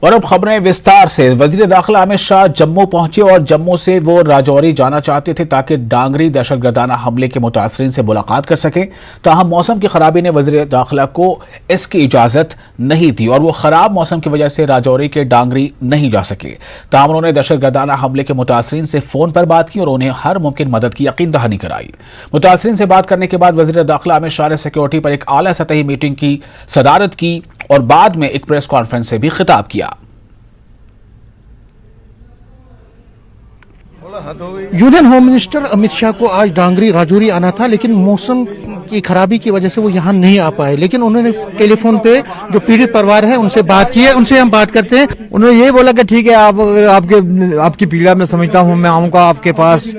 और अब खबरें विस्तार से। वजीर दाखिला अमित शाह जम्मू पहुंचे और जम्मू से वो राजौरी जाना चाहते थे ताकि डांगरी दहशतगर्दाना हमले के मुतासरीन से मुलाकात कर सकें। ताहम मौसम की खराबी ने वजीर दाखिला को इसकी इजाजत नहीं दी और वो खराब मौसम की वजह से राजौरी के डांगरी नहीं जा सके। ताहम उन्होंने दहशतगर्दाना हमले के मुतासरीन से फोन पर बात की और उन्हें हर मुमकिन मदद की यकीन दहानी कराई। मुतासरीन से बात करने के बाद वजीर दाखिला अमित शाह ने सिक्योरिटी पर एक आला सतही मीटिंग की सदारत की और बाद में एक प्रेस कॉन्फ्रेंस से भी खिताब किया। Union home minister Amit Shah को आज डांगरी राजौरी आना था, लेकिन मौसम की खराबी की वजह से वो यहाँ नहीं आ पाए। लेकिन उन्होंने टेलीफोन पे जो पीड़ित परिवार है उनसे बात की है, उनसे हम बात करते हैं। उन्होंने ये बोला कि ठीक है, आपकी पीड़ा मैं समझता हूँ, मैं आऊँगा आपके पास।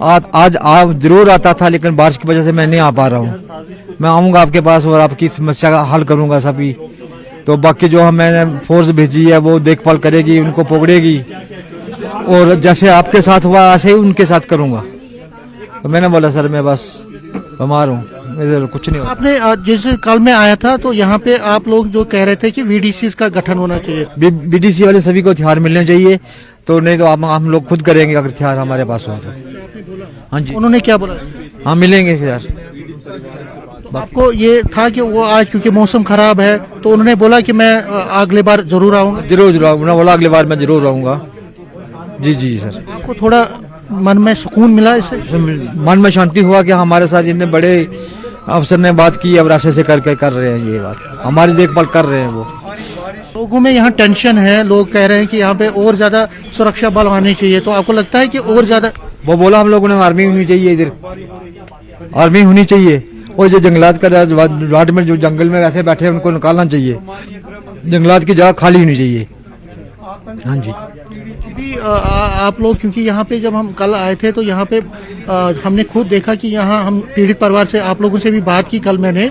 आज आप जरूर आता था, लेकिन बारिश की वजह से मैं नहीं आ पा रहा हूँ। मैं आऊँगा आपके पास और आपकी समस्या का हल करूँगा सभी। तो बाकी जो मैंने फोर्स भेजी है वो देखभाल करेगी, उनको पकड़ेगी और जैसे आपके साथ हुआ ऐसे ही उनके साथ करूंगा। तो मैंने बोला सर मैं बस बीमार हूँ, मेरे कुछ नहीं। आपने जैसे कल में आया था तो यहाँ पे आप लोग जो कह रहे थे कि वीडीसी का गठन होना चाहिए, बीडीसी वाले सभी को हथियार मिलने चाहिए, तो नहीं तो हम लोग खुद करेंगे अगर हथियार हमारे पास हो तो। हाँ जी, उन्होंने क्या बोला? हाँ मिलेंगे हथियार। तो आपको ये था कि वो आज क्योंकि मौसम खराब है तो उन्होंने बोला कि मैं अगले बार जरूर आऊंगा। जरूर उन्होंने बोला अगली बार मैं जरूर आऊंगा। जी जी सर। आपको थोड़ा मन में सुकून मिला इससे? मन में शांति हुआ कि हमारे साथ इतने बड़े अफसर ने बात की, अब ऐसे से करके कर रहे हैं, ये बात हमारी देखभाल कर रहे हैं। वो लोगों में यहाँ टेंशन है, लोग कह रहे हैं कि यहाँ पे और ज्यादा सुरक्षा बल आने चाहिए, तो आपको लगता है कि और ज्यादा? वो बोला हम लोगों ने आर्मी होनी चाहिए, इधर आर्मी होनी चाहिए और जो जंगलात का राज में जो जंगल में वैसे बैठे हैं उनको निकालना चाहिए, जंगलात की जगह खाली होनी चाहिए। हाँ जी। भी आप लोग, क्योंकि यहाँ पे जब हम कल आए थे तो यहाँ पे हमने खुद देखा कि यहाँ हम पीड़ित परिवार से आप लोगों से भी बात की कल मैंने,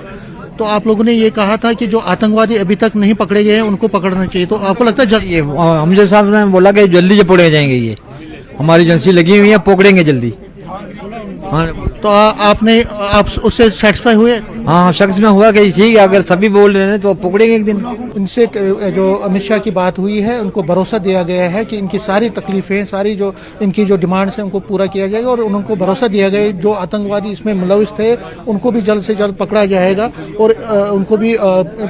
तो आप लोगों ने ये कहा था कि जो आतंकवादी अभी तक नहीं पकड़े गए हैं उनको पकड़ना चाहिए। तो आपको लगता है ये हमजे साहब ने बोला कि जल्दी से पकड़े जाएंगे, ये हमारी एजेंसी लगी हुई है, पकड़ेंगे जल्दी। हाँ। तो आप उससे सेटिस्फाई हुए? हाँ शख्स में हुआ कि ठीक है, अगर सभी बोल रहे हैं तो पकड़ेंगे एक दिन। इनसे जो अमित शाह की बात हुई है उनको भरोसा दिया गया है कि इनकी सारी तकलीफें, सारी जो इनकी जो डिमांड्स हैं उनको पूरा किया जाएगा और उनको भरोसा दिया गया जो आतंकवादी इसमें मुलविस थे उनको भी जल्द से जल्द पकड़ा जाएगा और उनको भी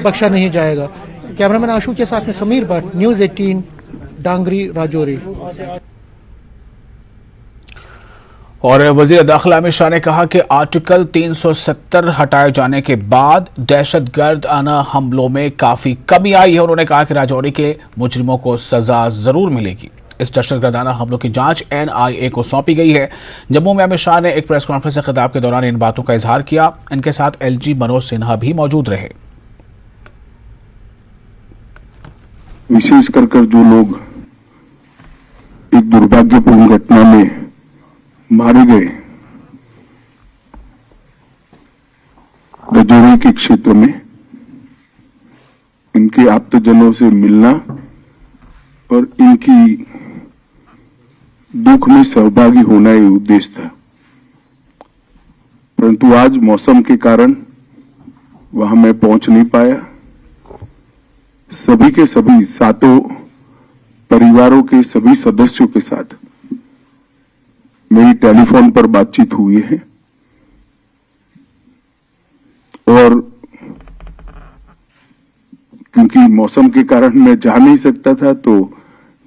बख्शा नहीं जाएगा। कैमरामैन आशू के साथ में समीर भट्ट, न्यूज़ 18, डांगरी राजौरी। और वजीर दाखिला अमित शाह ने कहा कि आर्टिकल 370 हटाए जाने के बाद दहशतगर्दाना हमलों में काफी कमी आई है। उन्होंने कहा कि राजौरी के मुजरिमों को सजा जरूर मिलेगी। इस दहशतगर्दाना हमलों की जांच NIA को सौंपी गई है। जम्मू में अमित शाह ने एक प्रेस कॉन्फ्रेंस से खिताब के दौरान इन बातों का इजहार किया। इनके साथ LG मनोज सिन्हा भी मौजूद रहे। विशेष कर जो लोग एक दुर्भाग्यपूर्ण घटना में मारे गए, राजौरी के क्षेत्र में, इनके आप्तजनों से मिलना और इनकी दुख में सहभागी होना ही उद्देश्य था। परंतु आज मौसम के कारण वहां मैं पहुंच नहीं पाया। सभी के सभी सातों परिवारों के सभी सदस्यों के साथ मेरी टेलीफोन पर बातचीत हुई है और क्योंकि मौसम के कारण मैं जा नहीं सकता था तो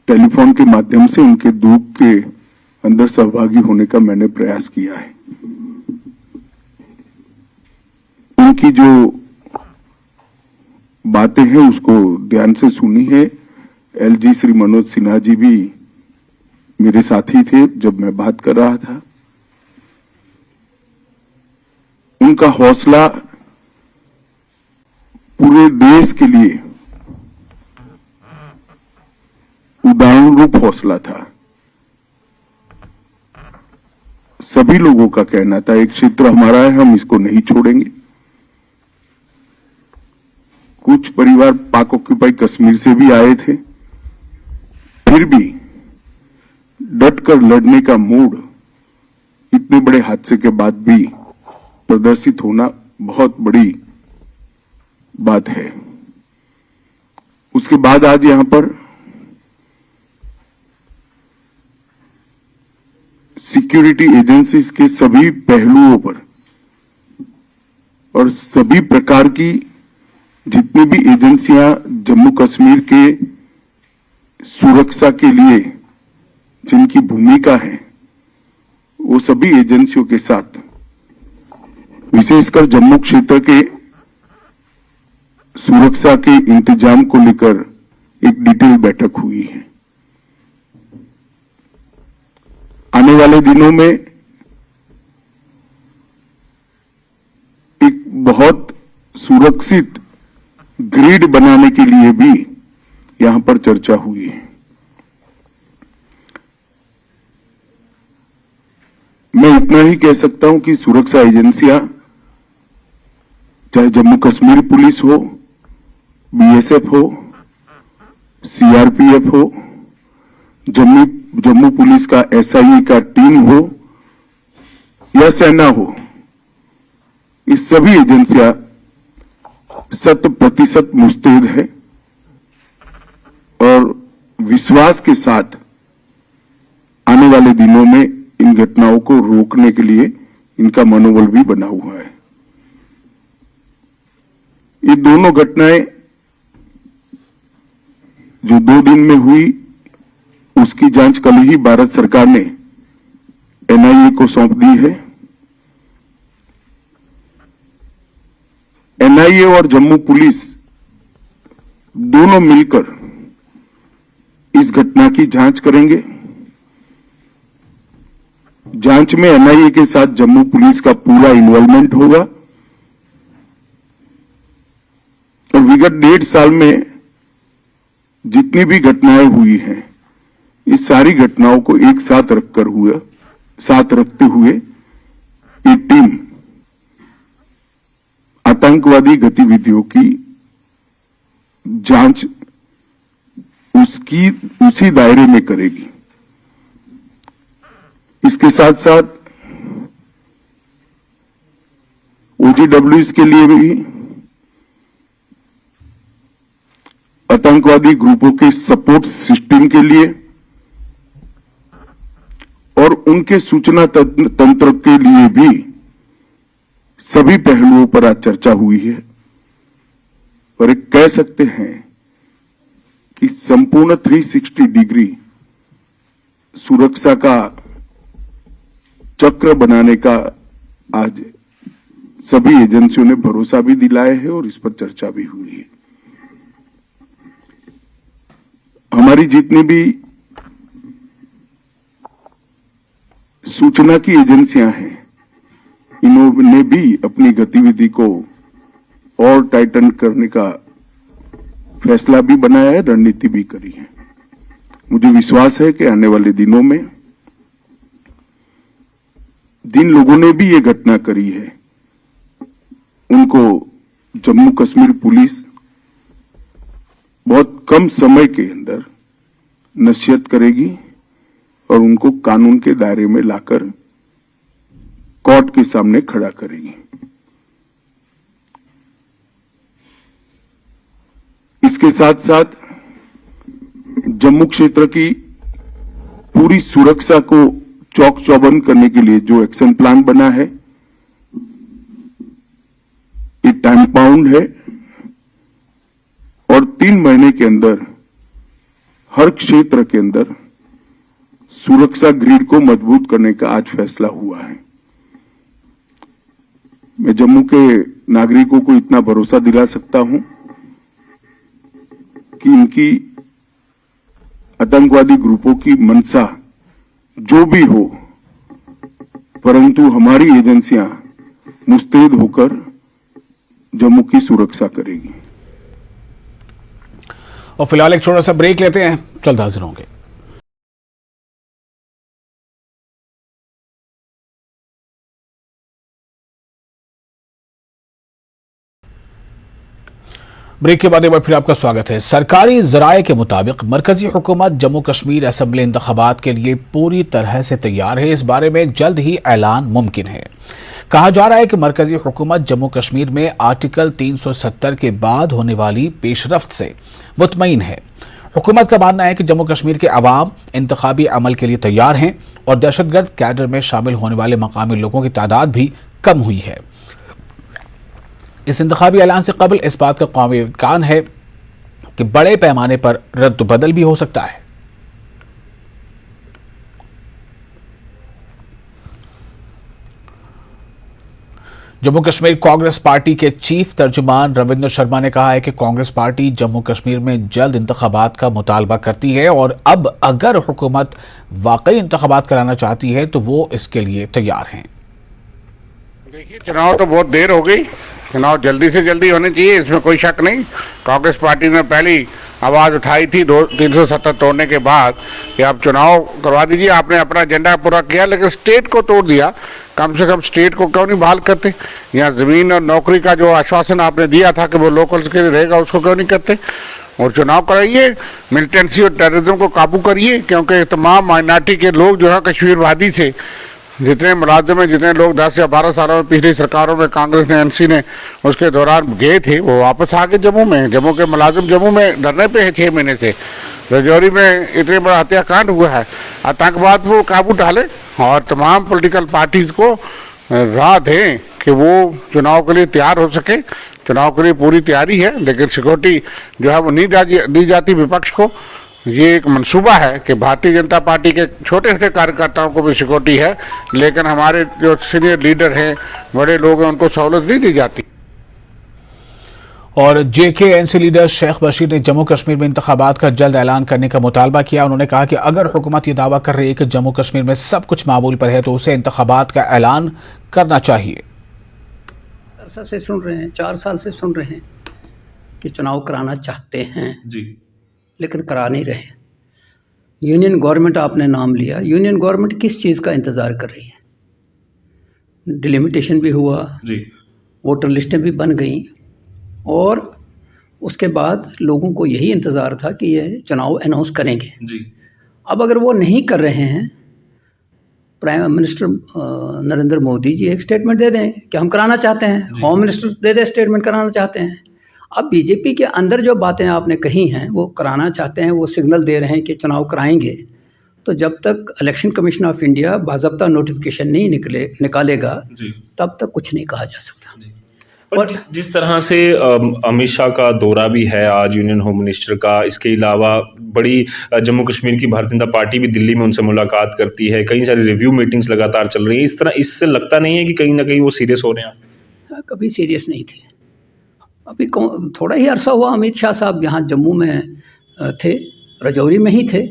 टेलीफोन के माध्यम से उनके दुख के अंदर सहभागी होने का मैंने प्रयास किया है। उनकी जो बातें हैं उसको ध्यान से सुनी है। LG श्री मनोज सिन्हा जी भी मेरे साथी थे जब मैं बात कर रहा था। उनका हौसला पूरे देश के लिए उदाहरण रूप हौसला था। सभी लोगों का कहना था एक क्षेत्र हमारा है, हम इसको नहीं छोड़ेंगे। कुछ परिवार पाक ऑक्यूपाई कश्मीर से भी आए थे, फिर भी डटकर लड़ने का मूड इतने बड़े हादसे के बाद भी प्रदर्शित होना बहुत बड़ी बात है। उसके बाद आज यहां पर सिक्योरिटी एजेंसीज के सभी पहलुओं पर और सभी प्रकार की जितनी भी एजेंसियां जम्मू कश्मीर के सुरक्षा के लिए जिनकी भूमिका है, वो सभी एजेंसियों के साथ विशेषकर जम्मू क्षेत्र के सुरक्षा के इंतजाम को लेकर एक डिटेल बैठक हुई है। आने वाले दिनों में एक बहुत सुरक्षित ग्रिड बनाने के लिए भी यहां पर चर्चा हुई है। मैं इतना ही कह सकता हूं कि सुरक्षा एजेंसियां, चाहे जम्मू कश्मीर पुलिस हो, बीएसएफ हो, सीआरपीएफ हो, जम्मू पुलिस का एसआईए का टीम हो या सेना हो, ये सभी एजेंसियां 100% मुस्तैद है और विश्वास के साथ आने वाले दिनों में इन घटनाओं को रोकने के लिए इनका मनोबल भी बना हुआ है। ये दोनों घटनाएं जो 2 दिन में हुई, उसकी जांच कल ही भारत सरकार ने एनआईए को सौंप दी है। एनआईए और जम्मू पुलिस दोनों मिलकर इस घटना की जांच करेंगे। जांच में एनआईए के साथ जम्मू पुलिस का पूरा इन्वॉल्वमेंट होगा और विगत 1.5 साल में जितनी भी घटनाएं हुई हैं, इस सारी घटनाओं को एक साथ रखते हुए ये टीम आतंकवादी गतिविधियों की जांच उसी दायरे में करेगी। इसके साथ साथ ओजीडब्ल्यूएस के लिए भी आतंकवादी ग्रुपों के सपोर्ट सिस्टम के लिए और उनके सूचना तंत्र के लिए भी सभी पहलुओं पर आज चर्चा हुई है और एक कह सकते हैं कि संपूर्ण 360 डिग्री सुरक्षा का चक्र बनाने का आज सभी एजेंसियों ने भरोसा भी दिलाया है और इस पर चर्चा भी हुई है। हमारी जितनी भी सूचना की एजेंसियां हैं, इन्होंने भी अपनी गतिविधि को और टाइटन करने का फैसला भी बनाया है, रणनीति भी करी है। मुझे विश्वास है कि आने वाले दिनों में जिन लोगों ने भी ये घटना करी है, उनको जम्मू कश्मीर पुलिस बहुत कम समय के अंदर नसीहत करेगी और उनको कानून के दायरे में लाकर कोर्ट के सामने खड़ा करेगी। इसके साथ साथ जम्मू क्षेत्र की पूरी सुरक्षा को चौक चौबंद करने के लिए जो एक्शन प्लान बना है, ये टाइम बाउंड है और 3 महीने के अंदर हर क्षेत्र के अंदर सुरक्षा ग्रिड को मजबूत करने का आज फैसला हुआ है। मैं जम्मू के नागरिकों को इतना भरोसा दिला सकता हूं कि इनकी आतंकवादी ग्रुपों की मंशा जो भी हो, परंतु हमारी एजेंसियां मुस्तैद होकर जम्मू की सुरक्षा करेगी। और फिलहाल एक छोटा सा ब्रेक लेते हैं, जल्द हाजिर होंगे। ब्रेक के बाद एक बार फिर आपका स्वागत है। सरकारी जराये के मुताबिक मरकजी हुकूमत जम्मू कश्मीर असेंबली इंतखाबात के लिए पूरी तरह से तैयार है। इस बारे में जल्द ही ऐलान मुमकिन है। कहा जा रहा है कि मरकजी हुकूमत जम्मू कश्मीर में आर्टिकल 370 के बाद होने वाली पेशरफ्त से मुतमईन है। हुकूमत का मानना है कि जम्मू कश्मीर के अवाम इंतखाबी अमल के लिए तैयार हैं और दहशतगर्द कैडर में शामिल होने वाले मकामी लोगों की तादाद भी कम हुई है। इस इंतखाबी ऐलान से कबल इस बात का कौमी इम्कान है कि बड़े पैमाने पर रद्द-बदल भी हो सकता है। जम्मू कश्मीर कांग्रेस पार्टी के चीफ तर्जुमान रविंद्र शर्मा ने कहा है कि कांग्रेस पार्टी जम्मू कश्मीर में जल्द इंतखाबात का मुतालबा करती है और अब अगर हुकूमत वाकई इंतखाबात कराना चाहती है तो वो इसके लिए तैयार हैं। देखिए, चुनाव तो बहुत देर हो गई, चुनाव जल्दी से जल्दी होने चाहिए, इसमें कोई शक नहीं। कांग्रेस पार्टी ने पहली आवाज़ उठाई थी 370 तोड़ने के बाद कि आप चुनाव करवा दीजिए। आपने अपना एजेंडा पूरा किया लेकिन स्टेट को तोड़ दिया। कम से कम स्टेट को क्यों नहीं बहाल करते? यहाँ ज़मीन और नौकरी का जो आश्वासन आपने दिया था कि वो लोकल्स के लिए रहेगा, उसको क्यों नहीं करते? और चुनाव कराइए, मिलिटेंसी और टेररिज्म को काबू करिए, क्योंकि तमाम माइनॉरिटी के लोग जो है कश्मीर वादी से जितने मुलाजिम हैं, जितने लोग 10 या 12 सालों में पिछली सरकारों में कांग्रेस ने एनसी ने उसके दौरान गए थे, वो वापस आ गए जम्मू में। जम्मू के मुलाजिम जम्मू में धरने पे है 6 महीने से। रजौरी में इतने बड़ा हत्याकांड हुआ है। आतंकवाद पर काबू डाले और तमाम पॉलिटिकल पार्टीज को राह दें कि वो चुनाव के लिए तैयार हो सके। चुनाव के लिए पूरी तैयारी है, लेकिन सिक्योरिटी जो है वो नहीं दी जाती विपक्ष को। ये एक मंसूबा है कि भारतीय जनता पार्टी के छोटे छोटे कार्यकर्ताओं को भी सिक्योरिटी है, लेकिन हमारे जो सीनियर लीडर हैं, बड़े लोग हैं, उनको सहूलत नहीं दी जाती। और JK-NC लीडर शेख बशीर ने जम्मू कश्मीर में इंतखाबात का जल्द ऐलान करने का मुतालबा किया। उन्होंने कहा कि अगर हुकूमत ये दावा कर रही है कि जम्मू कश्मीर में सब कुछ मामूल पर है तो उसे इंतखाबात का ऐलान करना चाहिए। अरसा से सुन रहे हैं, 4 साल से सुन रहे हैं कि चुनाव कराना चाहते हैं जी, लेकिन करा नहीं रहे। यूनियन गवर्नमेंट आपने नाम लिया, यूनियन गवर्नमेंट किस चीज़ का इंतज़ार कर रही है? डिलिमिटेशन भी हुआ जी, वोटर लिस्टें भी बन गई और उसके बाद लोगों को यही इंतज़ार था कि ये चुनाव अनाउंस करेंगे। जी, अब अगर वो नहीं कर रहे हैं, प्राइम मिनिस्टर नरेंद्र मोदी जी एक स्टेटमेंट दे दें कि हम कराना चाहते हैं, होम मिनिस्टर दे दे स्टेटमेंट कराना चाहते हैं। अब बीजेपी के अंदर जो बातें आपने कही हैं वो कराना चाहते हैं, वो सिग्नल दे रहे हैं कि चुनाव कराएंगे। तो जब तक इलेक्शन कमीशन ऑफ इंडिया बाज़ाब्ता नोटिफिकेशन नहीं निकालेगा जी, तब तक कुछ नहीं कहा जा सकता। और जिस तरह से अमित शाह का दौरा भी है आज यूनियन होम मिनिस्टर का, इसके अलावा बड़ी जम्मू कश्मीर की भारतीय जनता पार्टी भी दिल्ली में उनसे मुलाकात करती है, कई सारी रिव्यू मीटिंग्स लगातार चल रही है। इस तरह इससे लगता नहीं है कि कहीं ना कहीं वो सीरियस हो रहे हैं? कभी सीरियस नहीं थे। अभी थोड़ा ही अरसा हुआ अमित शाह साहब यहाँ जम्मू में थे, रजौरी में ही थे,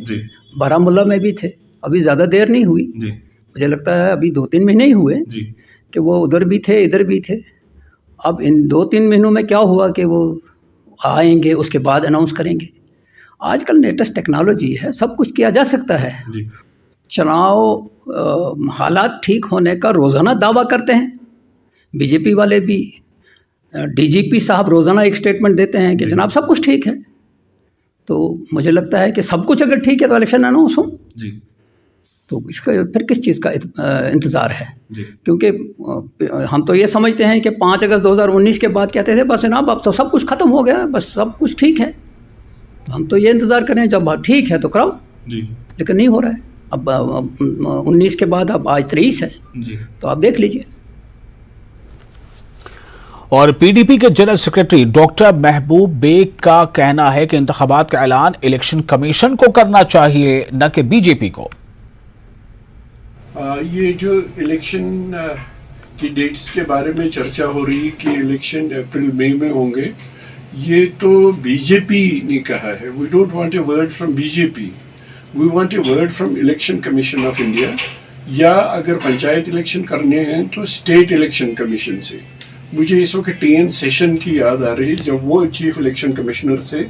बारामूला में भी थे। अभी ज़्यादा देर नहीं हुई जी, मुझे लगता है, अभी 2-3 महीने ही हुए जी, कि वो उधर भी थे इधर भी थे। अब इन 2-3 महीनों में क्या हुआ कि वो आएंगे, उसके बाद अनाउंस करेंगे। आजकल लेटेस्ट टेक्नोलॉजी है, सब कुछ किया जा सकता है। जी, चुनाव हालात ठीक होने का रोज़ाना दावा करते हैं बीजेपी वाले भी। DGP साहब रोज़ाना एक स्टेटमेंट देते हैं कि जनाब सब कुछ ठीक है। तो मुझे लगता है कि सब कुछ अगर ठीक है तो इलेक्शन अनाउंस हो। जी, तो इसका फिर किस चीज़ का इंतज़ार है? जी, क्योंकि हम तो ये समझते हैं कि 5 अगस्त 2019 के बाद कहते थे बस जनाब अब तो सब कुछ ख़त्म हो गया, बस सब कुछ ठीक है। तो हम तो ये इंतज़ार करें जब ठीक है तो कराओ, जी, लेकिन नहीं हो रहा है। अब 19 के बाद अब आज 23 है, जी। तो आप देख लीजिए। और PDP के जनरल सेक्रेटरी डॉक्टर महबूब बेग का कहना है कि इंतखाबात का ऐलान इलेक्शन कमीशन को करना चाहिए, न कि बीजेपी को। ये जो इलेक्शन की डेट्स के बारे में चर्चा हो रही है कि इलेक्शन अप्रैल मई में होंगे, ये तो बीजेपी ने कहा है। We don't want a word from BJP, we want a word from election commission of India, या अगर पंचायत इलेक्शन करने हैं तो स्टेट इलेक्शन कमीशन से। मुझे इस वक्त TN सेशन की याद आ रही है, जब वो चीफ इलेक्शन कमिश्नर थे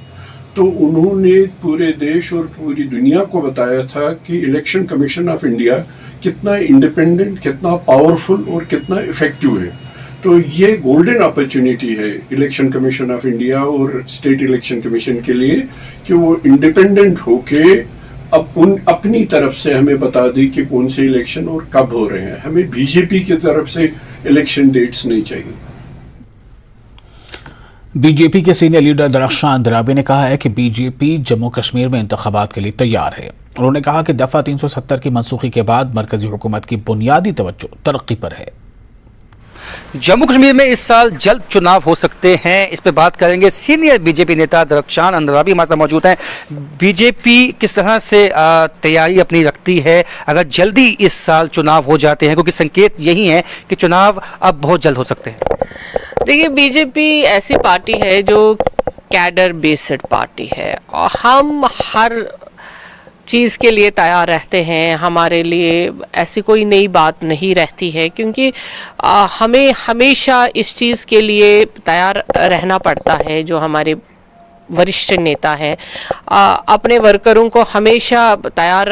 तो उन्होंने पूरे देश और पूरी दुनिया को बताया था कि इलेक्शन कमीशन ऑफ इंडिया कितना इंडिपेंडेंट, कितना पावरफुल और कितना इफेक्टिव है। तो ये गोल्डन अपॉर्चुनिटी है इलेक्शन कमीशन ऑफ इंडिया और स्टेट इलेक्शन कमीशन के लिए कि वो इंडिपेंडेंट होके अब अपनी तरफ से हमें बता दी कि कौन से इलेक्शन और कब हो रहे हैं। हमें बीजेपी की तरफ से इलेक्शन डेट्स नहीं चाहिए। बीजेपी के सीनियर लीडर दरख्शान अंद्राबी ने कहा है कि बीजेपी जम्मू कश्मीर में इंतखाबात के लिए तैयार है। उन्होंने कहा कि दफा 370 की मनसूखी के बाद मरकजी हुकूमत की बुनियादी तवज्जो तरक्की पर है। जम्मू कश्मीर में इस साल जल्द चुनाव हो सकते हैं, इस पे बात करेंगे। सीनियर बीजेपी नेता दरख्शान अंद्राबी हमारे साथ मौजूद हैं। बीजेपी किस तरह से तैयारी अपनी रखती है अगर जल्दी इस साल चुनाव हो जाते हैं, क्योंकि संकेत यही है कि चुनाव अब बहुत जल्द हो सकते हैं। देखिए, बीजेपी ऐसी पार्टी है जो कैडर बेस्ड पार्टी है और हम हर चीज़ के लिए तैयार रहते हैं। हमारे लिए ऐसी कोई नई बात नहीं रहती है, क्योंकि हमें हमेशा इस चीज़ के लिए तैयार रहना पड़ता है। जो हमारे वरिष्ठ नेता हैं अपने वर्करों को हमेशा तैयार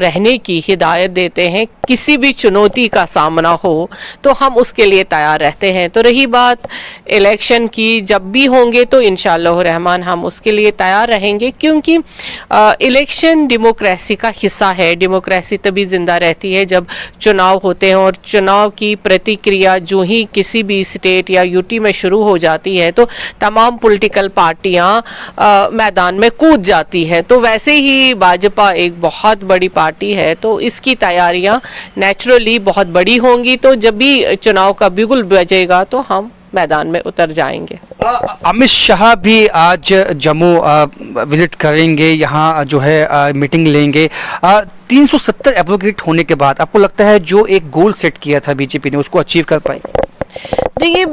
रहने की हिदायत देते हैं। किसी भी चुनौती का सामना हो तो हम उसके लिए तैयार रहते हैं। तो रही बात इलेक्शन की, जब भी होंगे तो इंशाअल्लाह रहमान हम उसके लिए तैयार रहेंगे, क्योंकि इलेक्शन डेमोक्रेसी का हिस्सा है। डेमोक्रेसी तभी ज़िंदा रहती है जब चुनाव होते हैं, और चुनाव की प्रतिक्रिया जो ही किसी भी स्टेट या यूटी में शुरू हो जाती है तो तमाम पॉलिटिकल पार्टियां मैदान में कूद जाती है। तो वैसे ही भाजपा एक बहुत बड़ी पार्टी है, तो इसकी तैयारियां नेचुरली बहुत बड़ी होंगी। तो जब भी चुनाव का बिगुल बजेगा तो हम मैदान में उतर जाएंगे। अमित शाह भी आज जम्मू विजिट करेंगे, यहाँ जो है मीटिंग लेंगे। 370 एप्रोगेट होने के बाद आपको लगता है जो एक गोल सेट किया था बीजेपी ने उसको अचीव कर पाई? देखिए,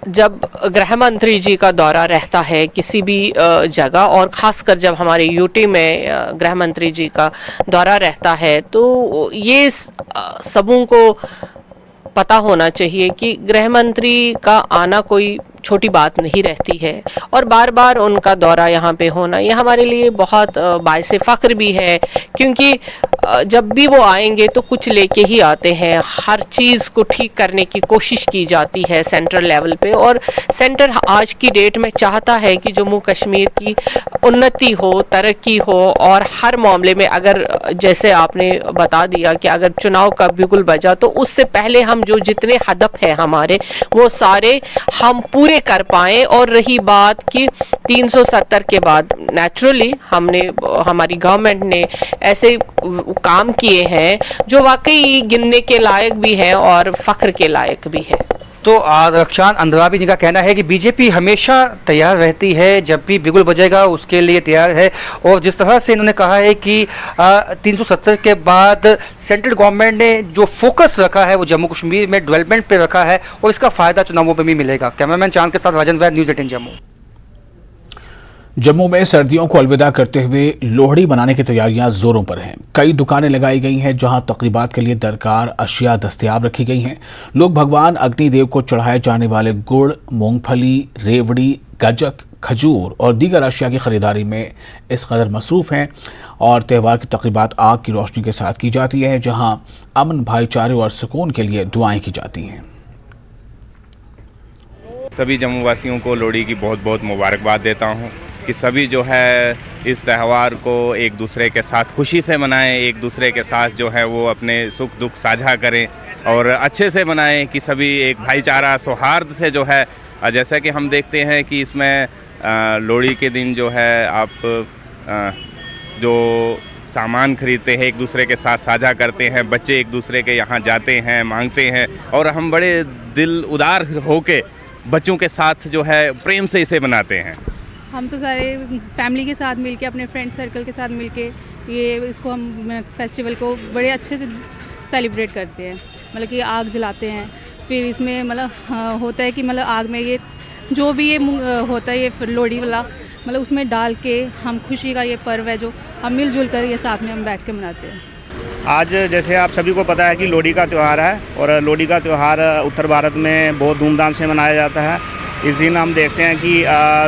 जब गृह मंत्री जी का दौरा रहता है किसी भी जगह, और ख़ासकर जब हमारे यूटी में गृह मंत्री जी का दौरा रहता है, तो ये सबों को पता होना चाहिए कि गृह मंत्री का आना कोई छोटी बात नहीं रहती है, और बार बार उनका दौरा यहाँ पे होना ये हमारे लिए बहुत बाइसे फ़ख्र भी है, क्योंकि जब भी वो आएंगे तो कुछ लेके ही आते हैं। हर चीज़ को ठीक करने की कोशिश की जाती है सेंट्रल लेवल पे, और सेंटर आज की डेट में चाहता है कि जम्मू कश्मीर की उन्नति हो, तरक्की हो, और हर मामले में अगर जैसे आपने बता दिया कि अगर चुनाव का बिगुल बजा तो उससे पहले हम जो जितने हदफ हैं हमारे वो सारे हम पूरे कर पाएँ। और रही बात कि 370 के बाद नेचुरली हमारी गवर्नमेंट ने ऐसे काम किए हैं जो वाकई गिनने के लायक भी हैं और फख्र के लायक भी है। तो दरख्शान अंद्राबी जी का कहना है कि बीजेपी हमेशा तैयार रहती है, जब भी बिगुल बजेगा उसके लिए तैयार है। और जिस तरह से इन्होंने कहा है कि 370 के बाद सेंट्रल गवर्नमेंट ने जो फोकस रखा है वो जम्मू कश्मीर में डेवलपमेंट पे रखा है, और इसका फ़ायदा चुनावों में भी मिलेगा। कैमरामैन चांद के साथ राजन वैद, न्यूज़ 18 जम्मू। जम्मू में सर्दियों को अलविदा करते हुए लोहड़ी मनाने की तैयारियां जोरों पर हैं। कई दुकानें लगाई गई हैं जहां तकरीबात के लिए दरकार अशिया दस्तयाब रखी गई हैं। लोग भगवान अग्निदेव को चढ़ाए जाने वाले गुड़, मूंगफली, रेवड़ी, गजक, खजूर और दीगर अशिया की खरीदारी में इस कदर मसरूफ हैं। और त्यौहार की तकरीबात आग की रोशनी के साथ की जाती है, जहां अमन, भाईचारे और सुकून के लिए दुआएं की जाती हैं। सभी जम्मू वासियों को लोहड़ी की बहुत बहुत मुबारकबाद देता हूँ कि सभी जो है इस त्यौहार को एक दूसरे के साथ खुशी से मनाएं, एक दूसरे के साथ जो है वो अपने सुख दुख साझा करें और अच्छे से मनाएं, कि सभी एक भाईचारा सौहार्द से जो है। जैसा कि हम देखते हैं कि इसमें लोहड़ी के दिन जो है आप जो सामान खरीदते हैं एक दूसरे के साथ साझा करते हैं, बच्चे एक दूसरे के यहाँ जाते हैं, मांगते हैं, और हम बड़े दिल उदार होके बच्चों के साथ जो है प्रेम से इसे मनाते हैं। हम तो सारे फैमिली के साथ मिलके, अपने फ्रेंड सर्कल के साथ मिलके इसको हम फेस्टिवल को बड़े अच्छे से सेलिब्रेट करते हैं। मतलब कि आग जलाते हैं, फिर इसमें मतलब होता है कि मतलब आग में ये जो भी ये होता है ये लोहड़ी वाला, मतलब उसमें डाल के हम खुशी का ये पर्व है जो हम मिलजुल कर ये साथ में हम बैठ के मनाते हैं। आज जैसे आप सभी को पता है कि लोहड़ी का त्यौहार है, और लोहड़ी का त्यौहार उत्तर भारत में बहुत धूमधाम से मनाया जाता है। इस दिन हम देखते हैं कि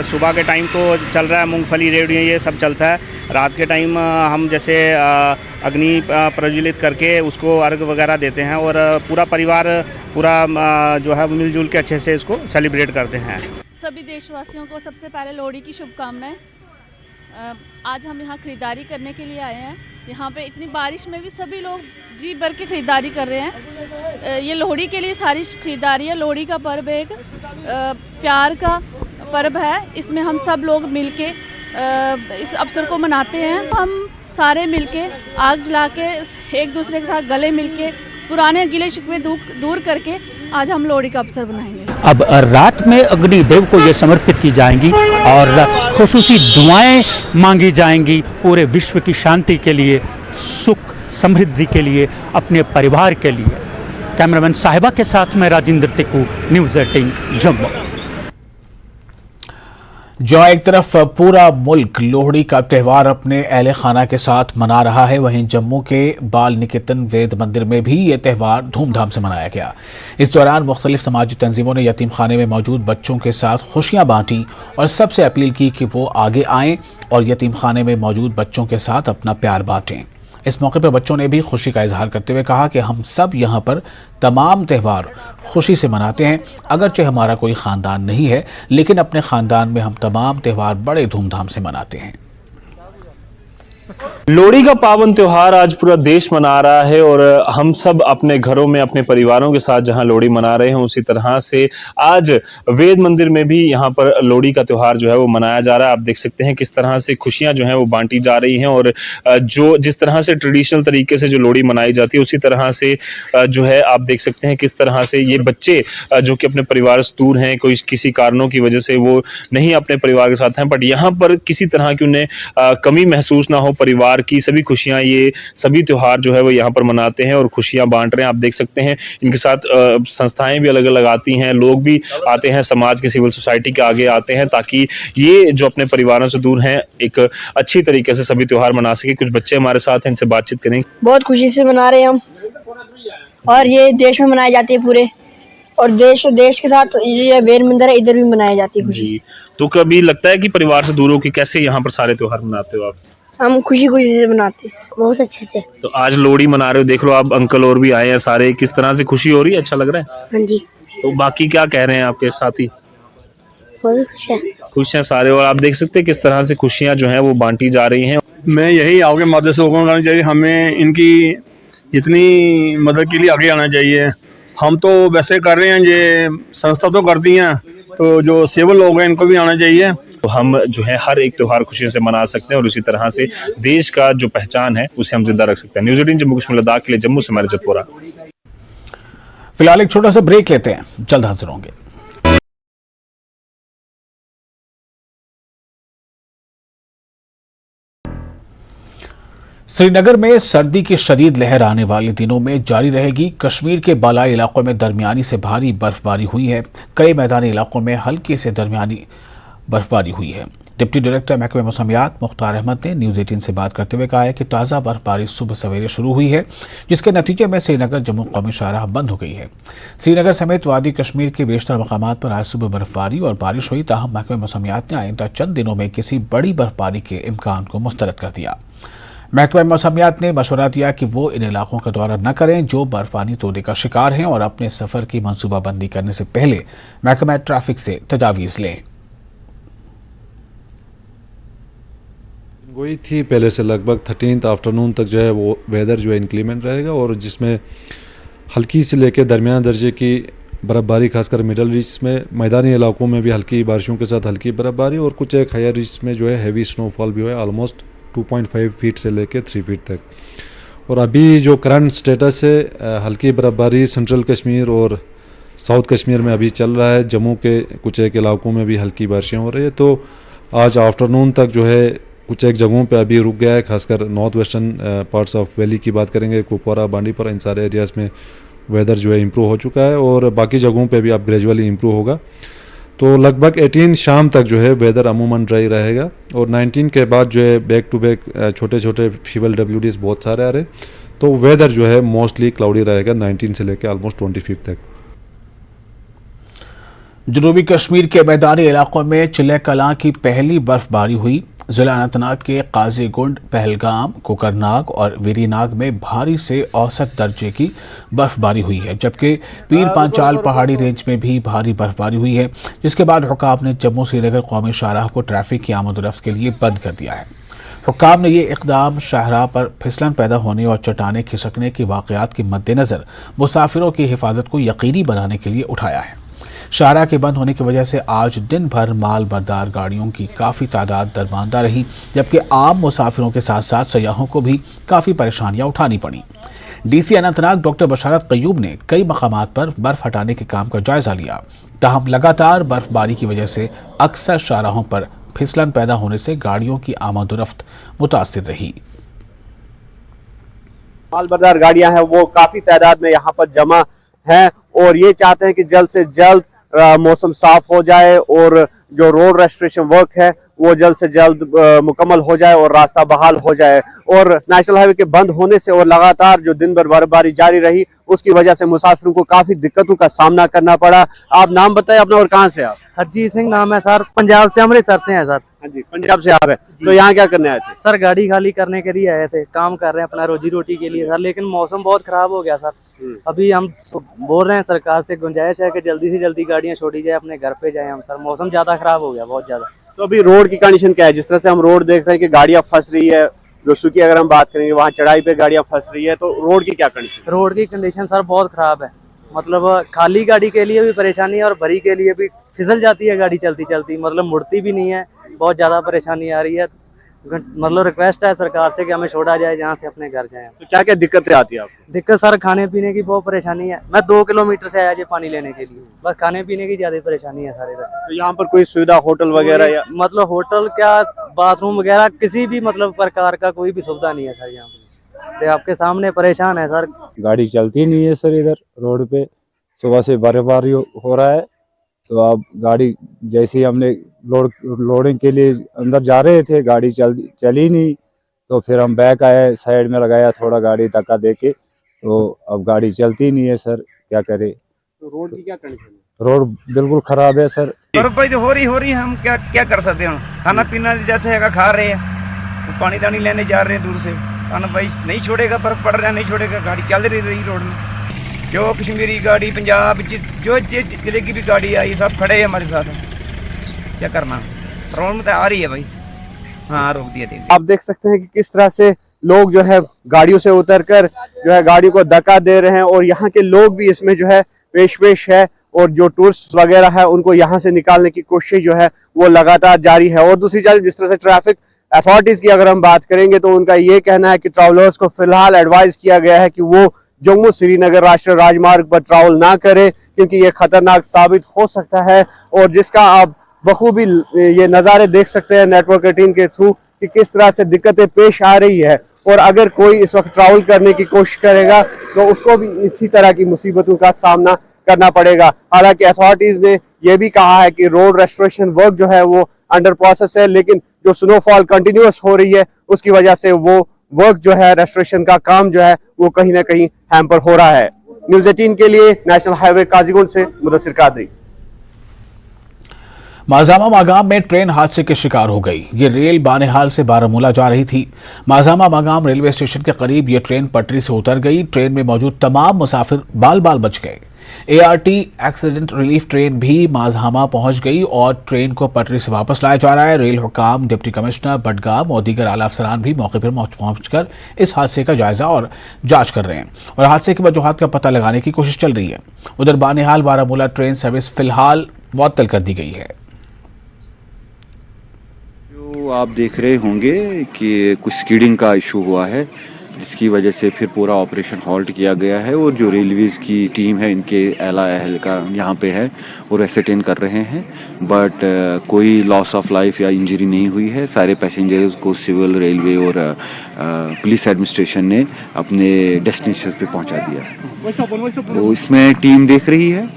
सुबह के टाइम तो चल रहा है मूंगफली, रेवड़ियाँ, ये सब चलता है। रात के टाइम हम जैसे अग्नि प्रज्वलित करके उसको अर्घ वगैरह देते हैं, और पूरा परिवार जो है मिलजुल के अच्छे से इसको सेलिब्रेट करते हैं। सभी देशवासियों को सबसे पहले लोहड़ी की शुभकामनाएं। आज हम यहाँ खरीदारी करने के लिए आए हैं यहाँ पे इतनी बारिश में भी सभी लोग जी भर के खरीदारी कर रहे हैं। ये लोहड़ी के लिए सारी खरीदारी है। लोहड़ी का पर्व एक प्यार का पर्व है। इसमें हम सब लोग मिलके इस अवसर को मनाते हैं। हम सारे मिलके आग जला के एक दूसरे के साथ गले मिलके पुराने गिले शिकवे दूर करके आज हम लोहड़ी का अवसर बनाएंगे। अब रात में अग्निदेव को ये समर्पित की जाएंगी और खुसूसी दुआएं मांगी जाएंगी पूरे विश्व की शांति के लिए, सुख समृद्धि के लिए, अपने परिवार के लिए। कैमरामैन साहिबा के साथ में राजेंद्र तिक्कू, न्यूज़ 18 जम्मू। जहाँ एक तरफ पूरा मुल्क लोहड़ी का त्यौहार अपने अहले खाना के साथ मना रहा है, वहीं जम्मू के बाल निकेतन वेद मंदिर में भी ये त्यौहार धूमधाम से मनाया गया। इस दौरान मुख्तलिफ समाजी तंजीमों ने यतीम खाने में मौजूद बच्चों के साथ खुशियाँ बांटी और सबसे अपील की कि वो आगे आएँ और यतीम खाने में मौजूद बच्चों के साथ अपना प्यार बांटें। इस मौके पर बच्चों ने भी खुशी का इजहार करते हुए कहा कि हम सब यहाँ पर तमाम त्यौहार खुशी से मनाते हैं। अगरचे हमारा कोई ख़ानदान नहीं है, लेकिन अपने ख़ानदान में हम तमाम त्यौहार बड़े धूमधाम से मनाते हैं। लोहड़ी का पावन त्योहार आज पूरा देश मना रहा है और हम सब अपने घरों में अपने परिवारों के साथ जहां लोहड़ी मना रहे हैं, उसी तरह से आज वेद मंदिर में भी यहां पर लोहड़ी का त्योहार जो है वो मनाया जा रहा है। आप देख सकते हैं किस तरह से खुशियां जो हैं वो बांटी जा रही हैं और जो जिस तरह से ट्रेडिशनल तरीके से जो लोहड़ी मनाई जाती है, उसी तरह से जो है आप देख सकते हैं किस तरह से ये बच्चे जो कि अपने परिवार से दूर हैं, कोई किसी कारणों की वजह से वो नहीं अपने परिवार के साथ हैं, बट यहाँ पर किसी तरह की उन्हें कमी महसूस ना हो परिवार की, सभी खुशियां, ये सभी त्योहार जो है वो यहाँ पर मनाते हैं और खुशियां बांट रहे हैं। आप देख सकते हैं इनके साथ संस्थाएं भी अलग अलग आती हैं, लोग भी आते हैं, समाज के सिविल सोसाइटी के आगे आते हैं ताकि ये जो अपने परिवारों से दूर हैं एक अच्छी तरीके से सभी त्योहार मना सके। कुछ बच्चे हमारे साथ हैं, इनसे बातचीत करें। बहुत खुशी से मना रहे हैं हम और ये देश में मनाई जाती है पूरे, और देश के साथ ये वेद मंदिर है, इधर भी मनाई जाती है खुशी से। तो कभी लगता है कि परिवार से दूर होकर कैसे यहाँ पर सारे त्योहार मनाते हो आप? हम खुशी से मनाते हैं, बहुत अच्छे से। तो आज लोहड़ी मना रहे हो, देख लो आप अंकल और भी आए हैं सारे, किस तरह से खुशी हो रही है, अच्छा लग रहा है? हाँ जी। तो बाकी क्या कह रहे हैं आपके साथी? वो भी खुश हैं सारे, और आप देख सकते हैं किस तरह से खुशियां जो हैं वो बांटी जा रही हैं। मैं यही आगे मदद से लोगों को करना चाहिए, हमें इनकी इतनी मदद के लिए आगे आना चाहिए। हम तो वैसे कर रहे हैं, ये संस्था तो करती हैं, तो जो सिविल लोग हैं इनको भी आना चाहिए। तो हम जो है हर एक त्योहार खुशी से मना सकते हैं और उसी तरह से देश का जो पहचान है उसे हम जिंदा रख सकते हैं। न्यूज़ 18 जम्मू कश्मीर लद्दाख के लिए जम्मू से मैं रजत वोरा। फिलहाल एक छोटा सा ब्रेक लेते हैं, जल्द हाजिर होंगे। श्रीनगर में सर्दी की शदीद लहर आने वाले दिनों में जारी रहेगी। कश्मीर के बालाई इलाकों में दरमियानी से भारी बर्फबारी हुई है। कई मैदानी इलाकों में हल्की से दरमियानी बर्फबारी हुई है। डिप्टी डायरेक्टर महकमे मौसमियात मुख्तार अहमद ने न्यूज़ 18 से बात करते हुए कहा है कि ताज़ा बर्फबारी सुबह सवेरे शुरू हुई है, जिसके नतीजे में श्रीनगर जम्मू कौमी शाहराह बंद हो गई है। श्रीनगर समेत वादी कश्मीर के बेशतर मकामात पर आज सुबह बर्फबारी और बारिश हुई, ताहम महकमे मौसमियात ने आइंदा चंद दिनों में किसी बड़ी बर्फबारी के इम्कान को मुस्तरद कर दिया। महकमा मौसमियात ने मशवरा दिया कि वो इन इलाकों का दौरा न करें जो बर्फानी तोड़े का शिकार हैं और अपने सफ़र की मनसूबाबंदी करने से पहले महकमा ट्रैफिक से तजावीज़ लें। वही थी पहले से लगभग 13 आफ्टरनून तक जो है वो वेदर जो है इंक्लीमेंट रहेगा, और जिसमें हल्की से लेकर दरमियान दर्जे की बर्फ़बारी, खासकर मिडल रीच में, मैदानी इलाकों में भी हल्की बारिशों के साथ हल्की बर्फ़बारी, और कुछ एक हायर रीच में जो है हैवी स्नोफॉल भी हुआ है, ऑलमोस्ट 2.5 फीट से लेकर 3 फीट तक। और अभी जो करंट स्टेटस है, हल्की बर्फ़बारी सेंट्रल कश्मीर और साउथ कश्मीर में अभी चल रहा है। जम्मू के कुछ एक इलाकों में भी हल्की बारिशें हो रही है। तो आज आफ्टरनून तक जो है कुछ एक जगहों पे अभी रुक गया है, खासकर north western parts of valley की बात करेंगे, कुपवारा, बांडीपुरा, इन सारे एरियाज़ में वेदर जो है इम्प्रूव हो चुका है और बाकी जगहों पे भी अब ग्रेजुअली इम्प्रूव होगा। तो लगभग 18 शाम तक जो है वेदर अमूमन ड्राई रहेगा, और 19 के बाद जो है बैक टू बैक छोटे छोटे फीवल WDs बहुत सारे आ रहे, तो वेदर जो है मोस्टली क्लाउडी रहेगा 19 से लेकर ऑलमोस्ट 25 तक। जनूबी कश्मीर के मैदानी इलाकों में चिल्ले कलां की पहली बर्फबारी हुई। जिला अनंतनाग के काजीगुंड, पहलगाम, कोकरनाग और वीरीनाग में भारी से औसत दर्जे की बर्फबारी हुई है, जबकि पीर पांचाल पहाड़ी रेंज में भी भारी बर्फबारी हुई है, जिसके बाद हुकाम ने जम्मू श्रीनगर कौमी शाहराह को ट्रैफिक की आमद रफ्त के लिए बंद कर दिया है। हुक्काम ने ये इक़दाम शाहराह पर फिसलन पैदा होने और चट्टानें खिसकने के वाक़यात के मद्देनज़र मुसाफिरों की हिफाजत को यकीनी बनाने के लिए उठाया है। शाहराह के बंद होने की वजह से आज दिन भर माल बरदार गाड़ियों की काफ़ी तादाद दरमांदा रही, जबकि आम मुसाफिरों के साथ साथ सयाहों को भी काफ़ी परेशानियां उठानी पड़ी। डीसी अनंतनाग डॉक्टर बशारत क़य्यूम ने कई मकामात पर बर्फ़ हटाने के काम का जायज़ा लिया। ताहम लगातार बर्फबारी की वजह से अक्सर शाहराहों पर फिसलन पैदा होने से गाड़ियों की आमदोरफ्त मुतासिर रही। मालबरदार गाड़ियां हैं वो काफी तादाद में यहाँ पर जमा हैं और ये चाहते हैं कि जल्द से जल्द मौसम साफ हो जाए और जो रोड रेस्ट्रिक्शन वर्क है वो जल्द से जल्द मुकम्मल हो जाए और रास्ता बहाल हो जाए। और नेशनल हाईवे के बंद होने से और लगातार जो दिन भर बर्फबारी जारी रही उसकी वजह से मुसाफिरों को काफी दिक्कतों का सामना करना पड़ा। आप नाम बताएं अपना और कहाँ से आप? हरजीत सिंह नाम है सर, पंजाब से, अमृतसर से हैं सर। हाँ जी, पंजाब से आप है। तो यहाँ क्या करने आए थे? सर गाड़ी खाली करने के लिए आए थे, काम कर रहे हैं अपना रोजी रोटी के लिए सर, लेकिन मौसम बहुत खराब हो गया सर। अभी हम बोल रहे हैं सरकार से, गुंजाइश है कि जल्दी से जल्दी गाड़ियाँ छोड़ी जाए, अपने घर पे जाए हम सर, मौसम ज्यादा खराब हो गया, बहुत ज्यादा। तो अभी रोड की कंडीशन क्या है? जिस तरह से हम रोड देख रहे हैं कि गाड़ियाँ फंस रही है, जोसू की अगर हम बात करेंगे वहाँ चढ़ाई पे गाड़ियाँ फंस रही है, तो रोड की क्या कंडीशन? रोड की कंडीशन सर बहुत खराब है, मतलब खाली गाड़ी के लिए भी परेशानी है और भरी के लिए भी फिसल जाती है गाड़ी चलती चलती, मतलब मुड़ती भी नहीं है, बहुत ज्यादा परेशानी आ रही है। मतलब रिक्वेस्ट है सरकार से कि हमें छोड़ा जाए, जहाँ से अपने घर जाए। तो क्या क्या दिक्कतें आती है आपको? दिक्कत सर खाने पीने की बहुत परेशानी है, मैं 2 किलोमीटर से आया जी पानी लेने के लिए, बस खाने पीने की ज्यादा परेशानी है सारे। तो यहाँ पर कोई सुविधा होटल वगैरह या मतलब होटल क्या, बाथरूम वगैरह किसी भी मतलब प्रकार का कोई भी सुविधा नहीं है सर यहाँ पे, तो आपके सामने परेशान है सर। गाड़ी चलती नहीं है सर इधर रोड पे, सुबह से बर्फबारी हो रहा है, तो अब गाड़ी जैसे ही हमने लोडिंग के लिए अंदर जा रहे थे, गाड़ी चली नहीं, तो फिर हम बैक आए, साइड में लगाया, थोड़ा गाड़ी धक्का देके, तो अब गाड़ी चलती नहीं है सर, क्या करे। तो रोड की क्या कंडीशन है? रोड बिल्कुल खराब है सर। बर्फबारी तो हो रही हम क्या कर सकते हैं। खाना पीना जैसे है खा रहे हैं, पानी तानी लेने जा रहे हैं दूर से, खाना भाई नहीं छोड़ेगा, बर्फ पड़ रहा है नहीं छोड़ेगा, गाड़ी चल रही रोड में, जो कश्मीरी गाड़ी पंजाब जो जिले की भी गाड़ी आई सब खड़े हैं हमारे साथ, क्या करना, प्रॉब्लम तो आ रही है भाई। हाँ रोक दिया। आप देख सकते हैं कि किस तरह से लोग जो है गाड़ियों से उतरकर जो है गाड़ी को धक्का दे रहे हैं और यहाँ के लोग भी इसमें जो है पेश है और जो टूरिस्ट वगैरह है उनको यहाँ से निकालने की कोशिश जो है वो लगातार जारी है। और दूसरी जानब जिस तरह से ट्रैफिक अथॉरिटीज की अगर हम बात करेंगे तो उनका ये कहना है कि ट्रैवलर्स को फिलहाल एडवाइज किया गया है कि वो जम्मू श्रीनगर राष्ट्रीय राजमार्ग पर ट्रैवल ना करे, क्योंकि ये खतरनाक साबित हो सकता है। और जिसका आप बखूबी ये नज़ारे देख सकते हैं नेटवर्क 18 के थ्रू कि किस तरह से दिक्कतें पेश आ रही है। और अगर कोई इस वक्त ट्रैवल करने की कोशिश करेगा तो उसको भी इसी तरह की मुसीबतों का सामना करना पड़ेगा। हालांकि अथॉरिटीज ने यह भी कहा है कि रोड रेस्टोरेशन वर्क जो है वो अंडर प्रोसेस है, लेकिन जो स्नोफॉल कंटिन्यूअस हो रही है उसकी वजह से वो वर्क जो है रेस्टोरेशन का काम जो है वो कहीं ना कहीं हैम्पर हो रहा है। न्यूज़ 18 के लिए नेशनल हाईवे काजीगुंड से मुदस्सिर कादरी। माज़ामा मागाम में ट्रेन हादसे के शिकार हो गई। ये रेल बानेहाल से बारामूला जा रही थी। माज़ामा मागाम रेलवे स्टेशन के करीब ये ट्रेन पटरी से उतर गई। ट्रेन में मौजूद तमाम मुसाफिर बाल बाल बच गए। ART एक्सीडेंट रिलीफ ट्रेन भी माज़ामा पहुंच गई और ट्रेन को पटरी से वापस लाया जा रहा है। रेल हुकाम, डिप्टी कमिश्नर बडगाम और दीगर आला अफसरान भी मौके पर पहुंचकर इस हादसे का जायजा और जांच कर रहे हैं और हादसे की वजूहात का पता लगाने की कोशिश चल रही है। उधर बानेहाल बारामूला ट्रेन सर्विस फिलहाल मुअत्तल कर दी गई है। जो आप देख रहे होंगे कि कुछ स्कीडिंग का इशू हुआ है, जिसकी वजह से फिर पूरा ऑपरेशन हॉल्ट किया गया है और जो रेलवेज़ की टीम है इनके आला अहलकार यहाँ पे है और एसेटेन कर रहे हैं। बट कोई लॉस ऑफ लाइफ या इंजरी नहीं हुई है। सारे पैसेंजर्स को सिविल, रेलवे और पुलिस एडमिनिस्ट्रेशन ने अपने डेस्टिनेशन पे पहुँचा दिया। तो इसमें टीम देख रही है,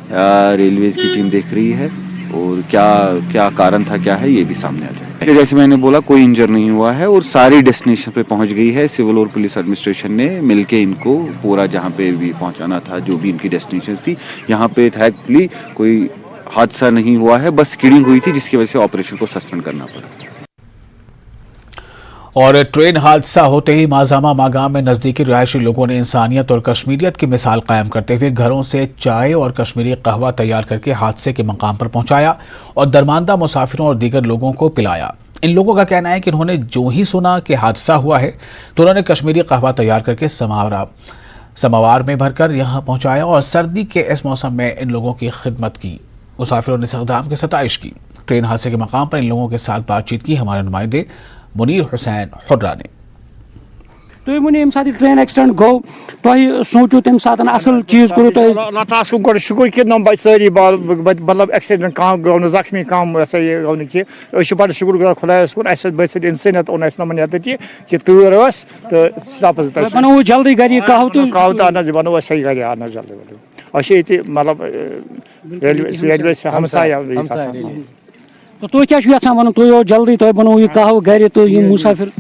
रेलवेज़ की टीम देख रही है और क्या कारण था, क्या है, ये भी सामने आ जाए। जैसे मैंने बोला कोई इंजर नहीं हुआ है और सारी डेस्टिनेशन पे पहुंच गई है। सिविल और पुलिस एडमिनिस्ट्रेशन ने मिलके इनको पूरा जहां पे भी पहुंचाना था, जो भी इनकी डेस्टिनेशन थी, यहां पे थैंकफुली कोई हादसा नहीं हुआ है। बस स्कीडिंग हुई थी जिसकी वजह से ऑपरेशन को सस्पेंड करना पड़ा। और ट्रेन हादसा होते ही माज़ामा मागाम में नज़दीकी रिहायशी लोगों ने इंसानियत और कश्मीरियत की मिसाल कायम करते हुए घरों से चाय और कश्मीरी कहवा तैयार करके हादसे के मकाम पर पहुंचाया और दरमानदा मुसाफिरों और दीगर लोगों को पिलाया। इन लोगों का कहना है कि उन्होंने जो ही सुना कि हादसा हुआ है तो उन्होंने कश्मीरी कहवा तैयार करके समावार में भरकर यहाँ पहुंचाया और सर्दी के इस मौसम में इन लोगों की खिदमत की। मुसाफिरों ने इस इक़दाम की सताइश की। ट्रेन हादसे के मकाम पर इन लोगों के साथ बातचीत की हमारे नुमाइंदे मुनीर हुसैन हुर्रा ने। तुम वो यम सात ट्रेन एक्सीडेंट गो तुम सोचो तम सात असल चीज करो गो शुक्र कि नम सारी मतलब एक्सीडेंट कम गो जख्मी कम गो कि बड़ शुक्र गुजार खुदायस कुन बस इंसानियत ओन नमन ये कि तूर तो स्टापस बनो जल्दी गरी कहव तो अन बनो सही गरी अन जल्दी ये मतलब रेलवे से हमसाया तो तुम क्या यहां वन तुम जल्दी तुम बनो यह कहव गर तो मुसाफिर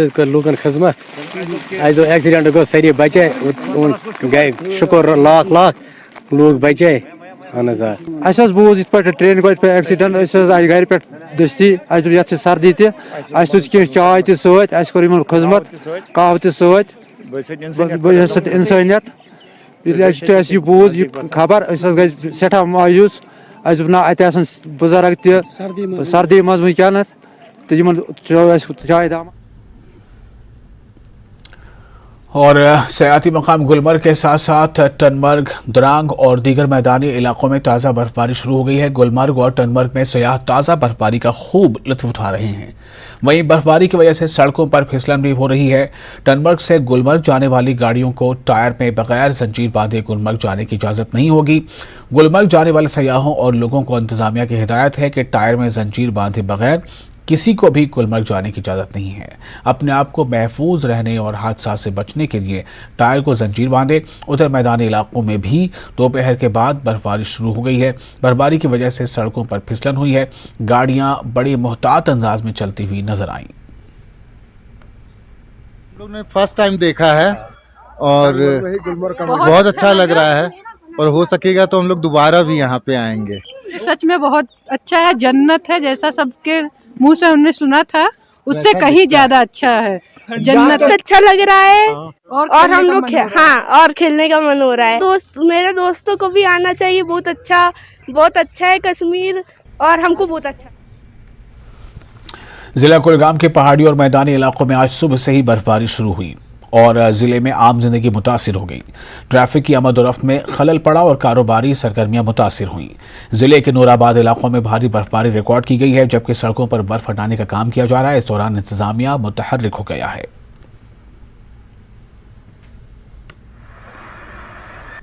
कर लूकन खिदमत एक्सीडेंट गो सारी बचे गए शुक्र लाख लाख लोग बचे अहन बोज इत ट्रेन गो एक्सीडेंट गर पे दस्ती ये सर्दी तुज चाय तह खिदमत कहव तह इंसानियत यह बोज यह खबर गई सठा मायूस ना अत बुजुर्ग तह सर्दी मज वनस तो चाय दाम। और सयाती मकाम गुलमर्ग के साथ साथ टनमर्ग, द्रांग और दीगर मैदानी इलाकों में ताज़ा बर्फबारी शुरू हो गई है। गुलमर्ग और टनमर्ग में सयाह ताज़ा बर्फबारी का खूब लुत्फ उठा रहे हैं। वहीं बर्फबारी की वजह से सड़कों पर फिसलन भी हो रही है। टनमर्ग से गुलमर्ग जाने वाली गाड़ियों को टायर में बगैर जंजीर बांधे गुलमर्ग जाने की इजाज़त नहीं होगी। गुलमर्ग जाने वाले सयाहों और लोगों को इंतजामिया की हिदायत है कि टायर में जंजीर बांधे बगैर किसी को भी गुलमर्ग जाने की इजाज़त नहीं है। अपने आप को महफूज रहने और हादसा से बचने के लिए टायर को जंजीर बांधे। उधर मैदानी इलाकों में भी दोपहर के बाद बर्फबारी शुरू हो गई है। बर्फबारी की वजह से सड़कों पर फिसलन हुई है। गाड़ियां बड़े मुहतात अंदाज में चलती हुई नजर आईं। लोग ने फर्स्ट टाइम देखा है और बहुत अच्छा लग रहा है और हो सकेगा तो हम लोग दोबारा भी यहाँ पे आएंगे। सच में बहुत अच्छा है, जन्नत है जैसा सबके मुंह से हमने सुना था उससे कहीं ज्यादा अच्छा है। जन्नत अच्छा लग रहा है और हम लोग और खेलने का मन हो रहा है। मेरे दोस्तों को भी आना चाहिए। बहुत अच्छा है कश्मीर और हमको बहुत अच्छा। जिला कुलगाम के पहाड़ी और मैदानी इलाकों में आज सुबह से ही बर्फबारी शुरू हुई और जिले में आम जिंदगी मुतासिर हो गई। ट्रैफिक की आमद और रफ्त में खलल पड़ा और कारोबारी सरगर्मियां मुतासिर हुई। जिले के नूराबाद इलाकों में भारी बर्फबारी रिकॉर्ड की गई है, जबकि सड़कों पर बर्फ हटाने का काम किया जा रहा है। इस दौरान इंतजामिया मुतहर्रिक हो गया है।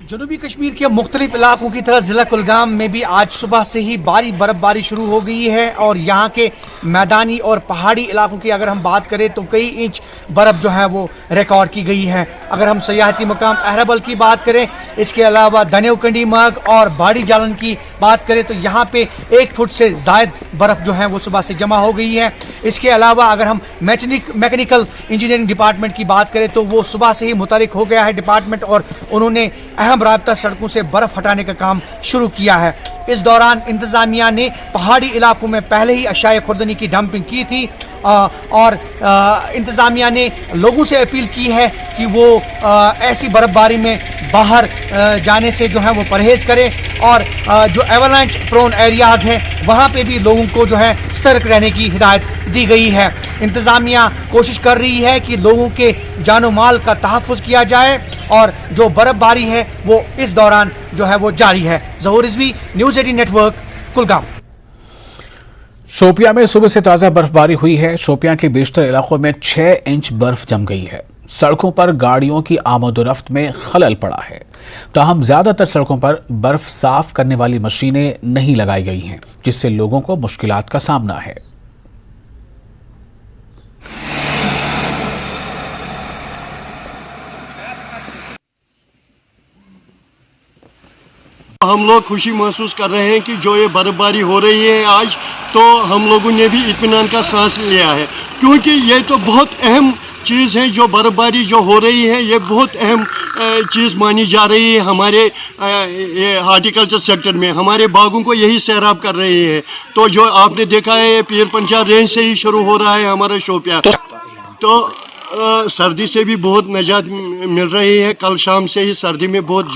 जनूबी कश्मीर के मुख्तलिफ इलाकों की तरह जिला कुलगाम में भी आज सुबह से ही भारी बर्फबारी शुरू हो गई है और यहाँ के मैदानी और पहाड़ी इलाकों की अगर हम बात करें तो कई इंच बर्फ जो है वो रिकॉर्ड की गई है। अगर हम सयाहती मकाम अहरबल की बात करें, इसके अलावा दनेवकंडी मर्ग और बाड़ी जालन की बात करें तो यहाँ पे 1 फुट से जायद बर्फ जो है वो सुबह से जमा हो गई है। इसके अलावा अगर हम मैकेनिकल इंजीनियरिंग डिपार्टमेंट की बात करें तो वो सुबह से ही मुतहरिक हो गया है डिपार्टमेंट और उन्होंने अहम राब्ता सड़कों से बर्फ हटाने का काम शुरू किया है। इस दौरान इंतजामिया ने पहाड़ी इलाकों में पहले ही अशाए खुर्दनी की डंपिंग की थी और इंतजामिया ने लोगों से अपील की है कि वो ऐसी बर्फबारी में बाहर जाने से जो है वो परहेज करें और जो एवलांच प्रोन एरियाज हैं वहाँ पे भी लोगों को जो है सतर्क रहने की हिदायत दी गई है। इंतजामिया कोशिश कर रही है कि लोगों के जानो माल का तहफ़्फ़ुज़ किया जाए और जो बर्फबारी है वो इस दौरान जो है वो जारी है। ज़हूर रिजवी, न्यूज़ 18 नेटवर्क, कुलगाम। शोपियां में सुबह से ताज़ा बर्फबारी हुई है। शोपियां के बेशतर इलाकों में 6 इंच बर्फ जम गई है। सड़कों पर गाड़ियों की आमद-ओ-रफ्त में खलल पड़ा है। ताहम ज्यादातर सड़कों पर बर्फ साफ करने वाली मशीनें नहीं लगाई गई हैं, जिससे लोगों को मुश्किलात का सामना है। हम लोग खुशी महसूस कर रहे हैं कि जो ये बर्फबारी हो रही है आज, तो हम लोगों ने भी इत्मीनान का सांस लिया है, क्योंकि ये तो बहुत अहम चीज़ है। जो बर्फबारी जो हो रही है ये बहुत अहम चीज़ मानी जा रही है हमारे ये हार्टिकल्चर सेक्टर में। हमारे बागों को यही सैराब कर रही है। तो जो आपने देखा है ये पीर पंचार रेंज से ही शुरू हो रहा है हमारा शोपिया। तो सर्दी से भी बहुत निजात मिल रही है। कल शाम से ही सर्दी में बहुत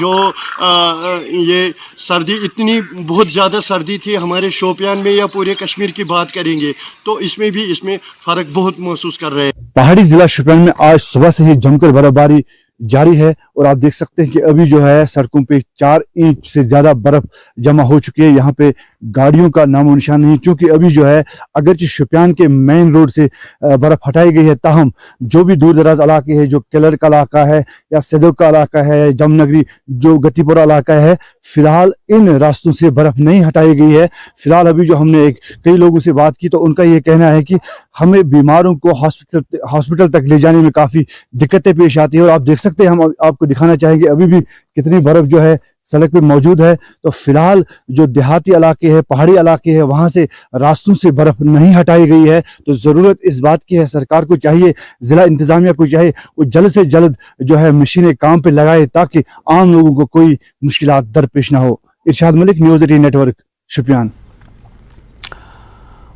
ये सर्दी इतनी बहुत ज़्यादा सर्दी थी हमारे शोपियान में या पूरे कश्मीर की बात करेंगे तो इसमें फ़र्क बहुत महसूस कर रहे हैं। पहाड़ी जिला शोपियान में आज सुबह से ही जमकर बर्फबारी जारी है और आप देख सकते हैं कि अभी जो है सड़कों पे 4 इंच से ज्यादा बर्फ जमा हो चुकी है। यहाँ पे गाड़ियों का नामो निशान नहीं, क्योंकि अभी जो है अगरचे शोपियान के मेन रोड से बर्फ हटाई गई है, ताहम जो भी दूर दराज इलाके हैं, जो केलर का इलाका है या सदोक का इलाका है, जमनगरी जो गतिपुरा इलाका है, फिलहाल इन रास्तों से बर्फ नहीं हटाई गई है। फिलहाल अभी जो हमने कई लोगों से बात की तो उनका ये कहना है कि हमें बीमारों को हॉस्पिटल तक ले जाने में काफी दिक्कतें पेश आती है। और आप देख सकते हैं, हम आपको दिखाना चाहेंगे अभी भी कितनी बर्फ जो है सड़क पे मौजूद है। तो फिलहाल जो देहाती इलाके हैं, पहाड़ी इलाके हैं, वहां से रास्तों से बर्फ नहीं हटाई गई है। तो जरूरत इस बात की है, सरकार को चाहिए, जिला इंतजामिया को चाहिए वो जल्द से जल्द जो है मशीनें काम पे लगाए ताकि आम लोगों को कोई मुश्किलात दरपेश ना हो। इरशाद मलिक, न्यूज़ 18 नेटवर्क, शोपियान।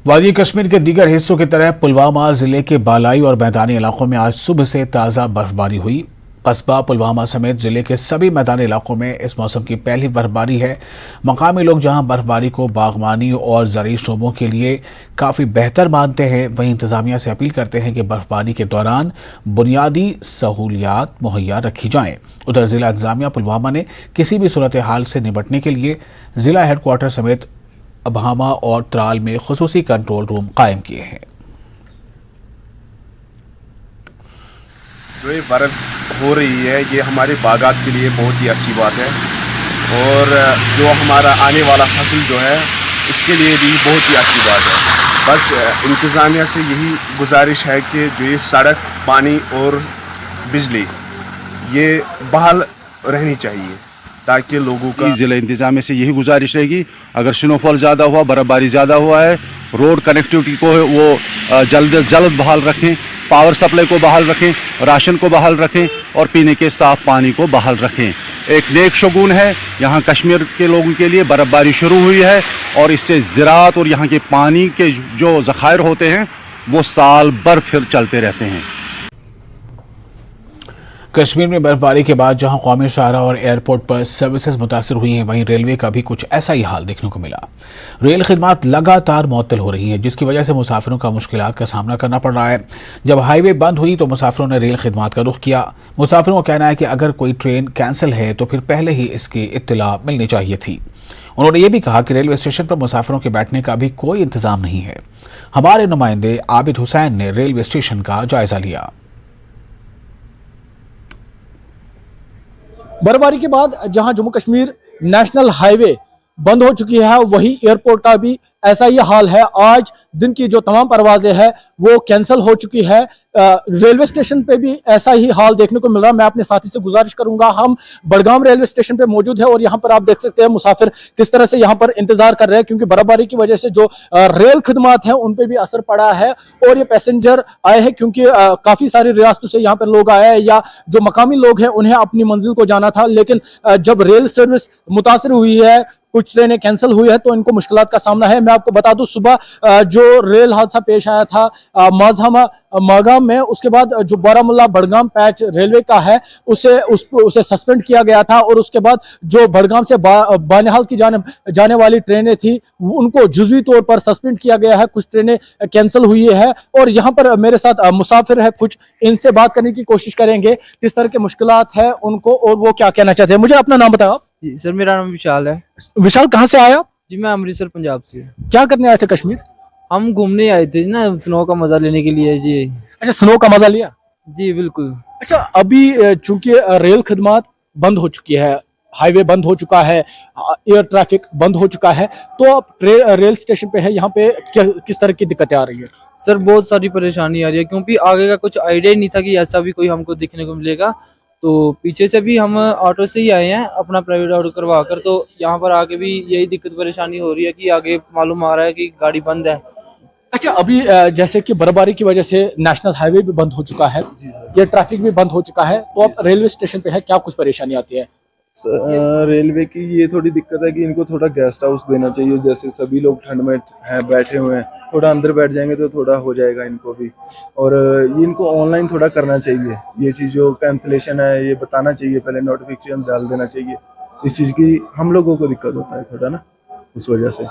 वादी कश्मीर के दीगर हिस्सों की तरह पुलवामा जिले के बालाई और मैदानी इलाकों में आज सुबह से ताज़ा बर्फबारी हुई। कस्बा पुलवामा समेत जिले के सभी मैदानी इलाकों में इस मौसम की पहली बर्फबारी है। मकामी लोग जहां बर्फबारी को बागवानी और ज़रूरी शोबों के लिए काफ़ी बेहतर मानते हैं, वहीं इंतज़ामिया से अपील करते हैं कि बर्फबारी के दौरान बुनियादी सहूलियात मुहैया रखी जाएं। उधर ज़िला इंतज़ामिया पुलवामा ने किसी भी सूरत हाल से निपटने के लिए ज़िला हेडक्वार्टर समेत अबहामा और त्राल में खुसूसी कंट्रोल रूम कायम किए हैं। जो ये बर्फ़ हो रही है ये हमारे बागात के लिए बहुत ही अच्छी बात है और जो हमारा आने वाला फसल जो है उसके लिए भी बहुत ही अच्छी बात है। बस इंतज़ामिया से यही गुजारिश है कि जो ये सड़क, पानी और बिजली ये बहाल रहनी चाहिए ताकि लोगों का। ज़िला इंतज़ामिया से यही गुजारिश रहेगी, अगर स्नोफॉल ज़्यादा हुआ, बर्फ़बारी ज़्यादा हुआ है, रोड कनेक्टिविटी को वो जल्द बहाल रखें, पावर सप्लाई को बहाल रखें, राशन को बहाल रखें और पीने के साफ पानी को बहाल रखें। एक नेक शगुन है, यहाँ कश्मीर के लोगों के लिए बर्फ़बारी शुरू हुई है और इससे ज़राअत और यहाँ के पानी के जो ज़खायर होते हैं वो साल भर फिर चलते रहते हैं। कश्मीर में बर्फबारी के बाद जहां कौमी शाहरा और एयरपोर्ट पर सर्विसेज मुतासर हुई हैं, वहीं रेलवे का भी कुछ ऐसा ही हाल देखने को मिला। रेल खिदमत लगातार मुअत्तल हो रही हैं, जिसकी वजह से मुसाफिरों का मुश्किलात का सामना करना पड़ रहा है। जब हाईवे बंद हुई तो मुसाफिरों ने रेल खिदमत का रुख किया। मुसाफिरों का कहना है कि अगर कोई ट्रेन कैंसिल है तो फिर पहले ही इसकी इत्तला मिलनी चाहिए थी। उन्होंने ये भी कहा कि रेलवे स्टेशन पर मुसाफिरों के बैठने का भी कोई इंतजाम नहीं है। हमारे नुमाइंदे आबिद हुसैन ने रेलवे स्टेशन का जायजा लिया। बर्फबारी के बाद जहां जम्मू कश्मीर नेशनल हाईवे बंद हो चुकी है, वही एयरपोर्ट का भी ऐसा ही हाल है। आज दिन की जो तमाम परवाजें हैं वो कैंसिल हो चुकी है। रेलवे स्टेशन पे भी ऐसा ही हाल देखने को मिल रहा है। मैं अपने साथी से गुजारिश करूंगा, हम बड़गाम रेलवे स्टेशन पे मौजूद है और यहाँ पर आप देख सकते हैं मुसाफिर किस तरह से यहाँ पर इंतजार कर रहे हैं, क्योंकि बर्फबारी की वजह से जो रेल खिदमत है उन पे भी असर पड़ा है। और ये पैसेंजर आए हैं क्योंकि काफी सारी रियासतों से यहाँ पर लोग आए हैं या जो मकामी लोग हैं उन्हें अपनी मंजिल को जाना था, लेकिन जब रेल सर्विस मुतासर हुई है, कुछ ट्रेनें कैंसिल हुई है तो इनको मुश्किलात का सामना है। मैं आपको बता दूं, सुबह जो रेल हादसा पेश आया था मागाम में, उसके बाद जो बारामुल्ला बड़गाम पैच रेलवे का है उसे सस्पेंड किया गया था और उसके बाद जो बड़गाम से बानिहाल की जाने वाली ट्रेनें थी उनको जुज़वी तौर पर सस्पेंड किया गया है। कुछ ट्रेनें कैंसिल हुई है और यहाँ पर मेरे साथ मुसाफिर है, कुछ इनसे बात करने की कोशिश करेंगे किस तरह की मुश्किलात है उनको और वो क्या कहना चाहते हैं। मुझे अपना नाम बताओ आप। जी सर, मेरा नाम विशाल है। विशाल, कहाँ से आया? जी मैं अमृतसर पंजाब से। क्या करने आए थे कश्मीर? हम घूमने आए थे ना, स्नो का मजा लेने के लिए जी। अच्छा, स्नो का मजा लिया? जी बिल्कुल। अच्छा, अभी चूंकि रेल खिदमत बंद हो चुकी है, हाईवे बंद हो चुका है, एयर ट्रैफिक बंद हो चुका है, तो आप रेल स्टेशन पे है, यहाँ पे किस तरह की दिक्कतें आ रही है? सर बहुत सारी परेशानी आ रही है, क्योंकि आगे का कुछ आइडिया ही नहीं था कि ऐसा भी कोई हमको दिखने को मिलेगा। तो पीछे से भी हम ऑटो से ही आए हैं अपना प्राइवेट ऑटो करवा कर, तो यहाँ पर आके भी यही दिक्कत परेशानी हो रही है कि आगे मालूम आ रहा है कि गाड़ी बंद है। अच्छा, अभी जैसे कि बर्फबारी की वजह से नेशनल हाईवे भी बंद हो चुका है, ये ट्रैफिक भी बंद हो चुका है, तो अब रेलवे स्टेशन पे है, क्या कुछ परेशानी आती है? रेलवे की ये थोड़ी दिक्कत है कि इनको थोड़ा गेस्ट हाउस देना चाहिए, जैसे सभी लोग ठंड में हैं बैठे हुए हैं, थोड़ा अंदर बैठ जाएंगे तो थोड़ा हो जाएगा इनको भी। और ये इनको ऑनलाइन थोड़ा करना चाहिए, ये चीज़ जो कैंसिलेशन है ये बताना चाहिए, पहले नोटिफिकेशन डाल देना चाहिए। इस चीज़ की हम लोगों को दिक्कत होता है थोड़ा ना, उस वजह से।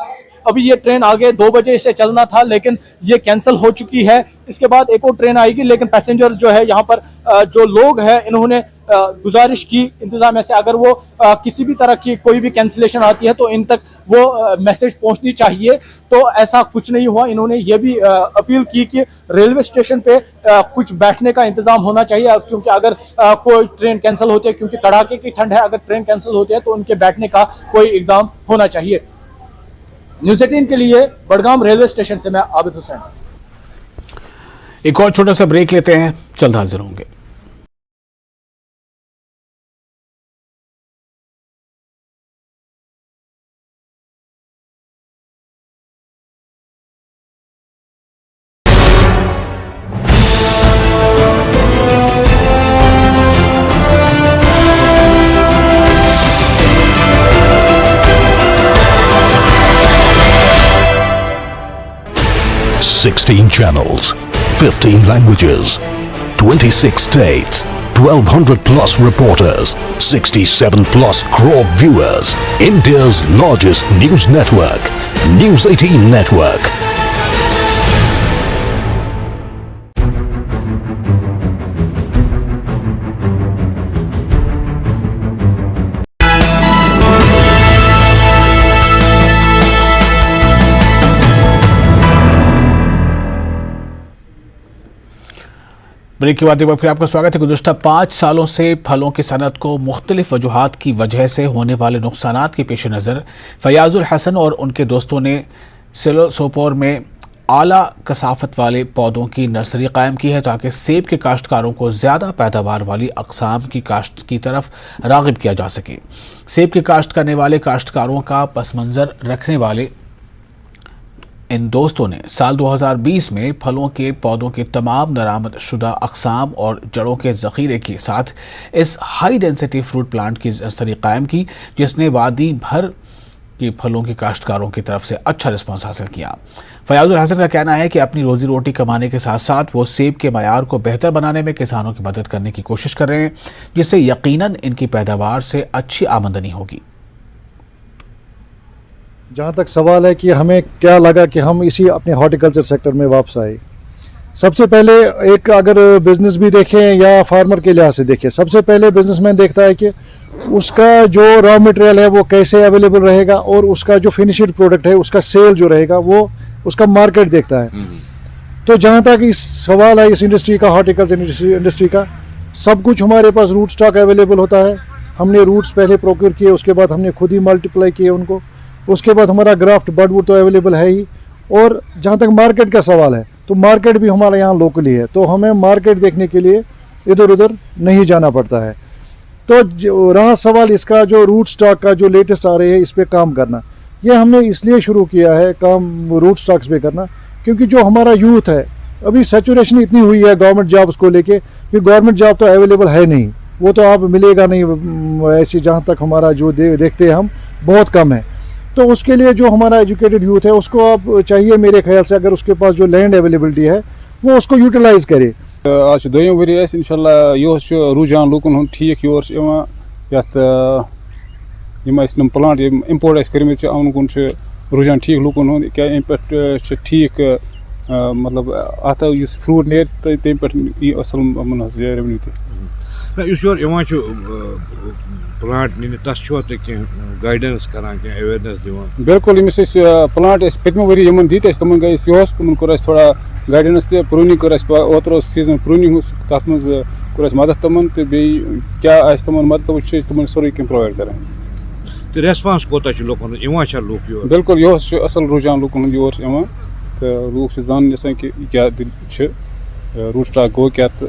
अभी ये ट्रेन आगे 2 बजे से चलना था लेकिन ये कैंसिल हो चुकी है। इसके बाद एक और ट्रेन आएगी, लेकिन पैसेंजर्स जो है यहाँ पर जो लोग हैं इन्होंने गुजारिश की इंतजामिया से, अगर वो किसी भी तरह की कोई भी कैंसिलेशन आती है तो इन तक वो मैसेज पहुंचनी चाहिए। तो ऐसा कुछ नहीं हुआ। इन्होंने ये भी अपील की कि रेलवे स्टेशन पे कुछ बैठने का इंतजाम होना चाहिए, क्योंकि अगर कोई ट्रेन कैंसिल होती है, क्योंकि कड़ाके की ठंड है, अगर ट्रेन कैंसिल होती है तो उनके बैठने का कोई इकदाम होना चाहिए। न्यूज़ 18 के लिए बड़गाम रेलवे स्टेशन से मैं आबिद हुसैन। एक और छोटा सा ब्रेक लेते हैं, जल्द हाजिर होंगे। Sixteen channels, 15 languages, 26 states, 1200 plus reporters, 67 plus crore viewers. India's largest news network, News 18 Network. Break के बाद एक बार फिर आपका स्वागत है। गुज़श्ता 5 सालों से फलों की सनत को मुख्तलिफ वजूहात की वजह से होने वाले नुकसानात के पेश नज़र फयाजुल हसन और उनके दोस्तों ने सिलो सोपोर में आला कसाफत वाले पौधों की नर्सरी कायम की है, ताकि सेब के काश्तकारों को ज़्यादा पैदावार वाली अक़साम की काश्त की तरफ राग़िब किया जा सके। सेब की काश्त करने वाले काश्तकारों का पस मंज़र रखने वाले इन दोस्तों ने साल 2020 में फलों के पौधों के तमाम दरामद शुदा अक़साम और जड़ों के ज़ख़ीरे के साथ इस हाई डेंसिटी फ्रूट प्लांट की नर्सरी कायम की, जिसने वादी भर के फलों के काश्तकारों की तरफ से अच्छा रिस्पॉन्स हासिल किया। फयाजुल हसन का कहना है कि अपनी रोज़ी रोटी कमाने के साथ साथ वो सेब के मयार को बेहतर बनाने में किसानों की मदद करने की कोशिश कर रहे हैं, जिससे यकीनन इनकी पैदावार से अच्छी आमदनी होगी। जहाँ तक सवाल है कि हमें क्या लगा कि हम इसी अपने हॉर्टिकल्चर सेक्टर में वापस आए, सबसे पहले एक अगर बिज़नेस भी देखें या फार्मर के लिहाज से देखें, सबसे पहले बिजनेसमैन देखता है कि उसका जो रॉ मटेरियल है वो कैसे अवेलेबल रहेगा और उसका जो फिनिश्ड प्रोडक्ट है उसका सेल जो रहेगा वो उसका मार्केट देखता है। तो जहाँ तक इस सवाल है इस इंडस्ट्री का, हॉर्टिकल्चर इंडस्ट्री का, सब कुछ हमारे पास रूट स्टॉक अवेलेबल होता है। हमने रूट्स पहले प्रोक्योर किए, उसके बाद हमने खुद ही मल्टीप्लाई किए उनको, उसके बाद हमारा ग्राफ्ट बडवुड तो अवेलेबल है ही। और जहाँ तक मार्केट का सवाल है तो मार्केट भी हमारे यहाँ लोकली है, तो हमें मार्केट देखने के लिए इधर उधर नहीं जाना पड़ता है। तो रहा सवाल इसका जो रूट स्टॉक का जो लेटेस्ट आ रही है इस पर काम करना, ये हमने इसलिए शुरू किया है काम रूट स्टॉक्स पे करना, क्योंकि जो हमारा यूथ है अभी सैचुरेशन इतनी हुई है गवर्नमेंट जॉब्स को लेके कि गवर्नमेंट जॉब तो अवेलेबल है नहीं, वो तो आप मिलेगा नहीं ऐसी, जहाँ तक हमारा जो देखते हैं हम बहुत कम है। तो उसके लिए जो हमारा एजुकेटेड यूथ है उसको आप चाहिए मेरे ख्याल से, अगर उसके पास जो लैंड अवेलेबिलिटी है वो उसको यूटिलाइज करे। आज दोयम वरी इंशाल्लाह यह रुझान लूकन ठीक योर ये प्लांट इम्पोर्ट कर्मित उन रुझान ठीक लूकन क्या पे ठीक मतलब अत फ्रूट नेर तम पे असल रेवन्यू प्लांट तस गाइडेंस करान अवेयरनेस दिवान। बिल्कुल यमिस प्लांट पतम वरी दी तमन गई तमन कोर थोड़ा गाइडेंस तो प्रूनिंग कर ओतर सीजन प्रूनिंग तथ मज कोर मदद तमन तो बे क्या तमन मदद वो तमन सोरे कह प्रोवाइड करान। तो रेस्पॉन्स कोता लोकन लूक योर? बिल्कुल यह असल रुझान लूकन योर तो लूक जान कि क्या दिल रूट स्टॉक गो क्या तो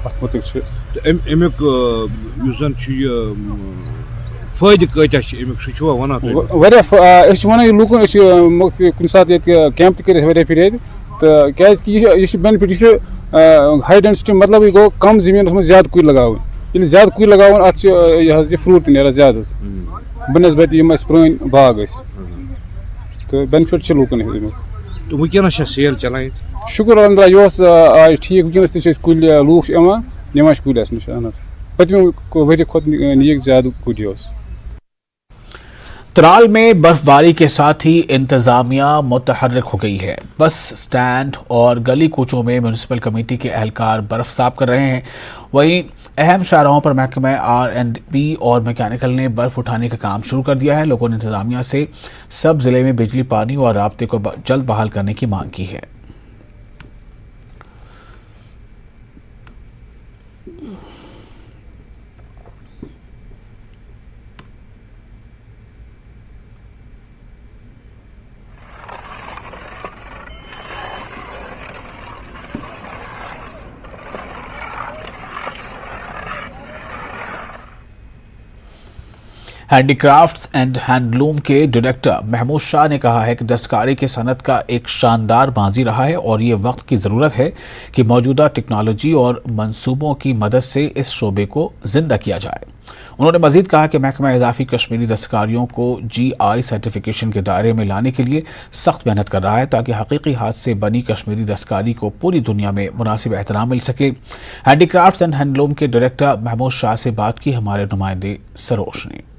अत मुतक अमुक फायदे कत सह वन वन लूकन कुछ सात कैंप कर फिर तो क्या बेनिफिट हाई डेंसिटी मतलब गो कम जमीन में ज्यादा कुल लगाव ये ज़्यादा कुल लगावन अत यह फ्रूट नेरा ज़्यादा बनस्बत यम पुरान बाग तो बेनिफिट लूकन तो वुनकस सेल चलान शुक्र अलहमदुलिल्लाह यह आज ठीक वुनकस ते कुल लूख निवान कुलस नश पतम वरि खुद नीक ज़्यादा कुल त्राल में बर्फबारी के साथ ही इंतजामिया मुतहर्रिक हो गई है। बस स्टैंड और गली कूचों में म्यूनिसिपल कमेटी के एहलकार बर्फ साफ कर रहे हैं। वहीं अहम शाहराहों पर महकमा R&B और मैकेनिकल ने बर्फ उठाने का काम शुरू कर दिया है। लोगों ने इंतजामिया से सब जिले में बिजली, पानी और राब्ते को जल्द बहाल करने की मांग की है। हैंडीक्राफ्ट्स एंड हैंडलूम के डायरेक्टर महमूद शाह ने कहा है कि दस्तकारी की सनत का एक शानदार माजी रहा है और ये वक्त की ज़रूरत है कि मौजूदा टेक्नोलॉजी और मंसूबों की मदद से इस शोबे को जिंदा किया जाए। उन्होंने मजीद कहा कि महकमा इजाफी कश्मीरी दस्तकारियों को GI सर्टिफिकेशन के दायरे में लाने के लिए सख्त मेहनत कर रहा है ताकि हकीकी हाथ से बनी कश्मीरी दस्तकारी को पूरी दुनिया में मुनासिब एहतराम मिल सके। हैंडीक्राफ्ट्स एंड हैंडलूम के डायरेक्टर महमूद शाह से बात की हमारे नुमाइंदे सरोश ने।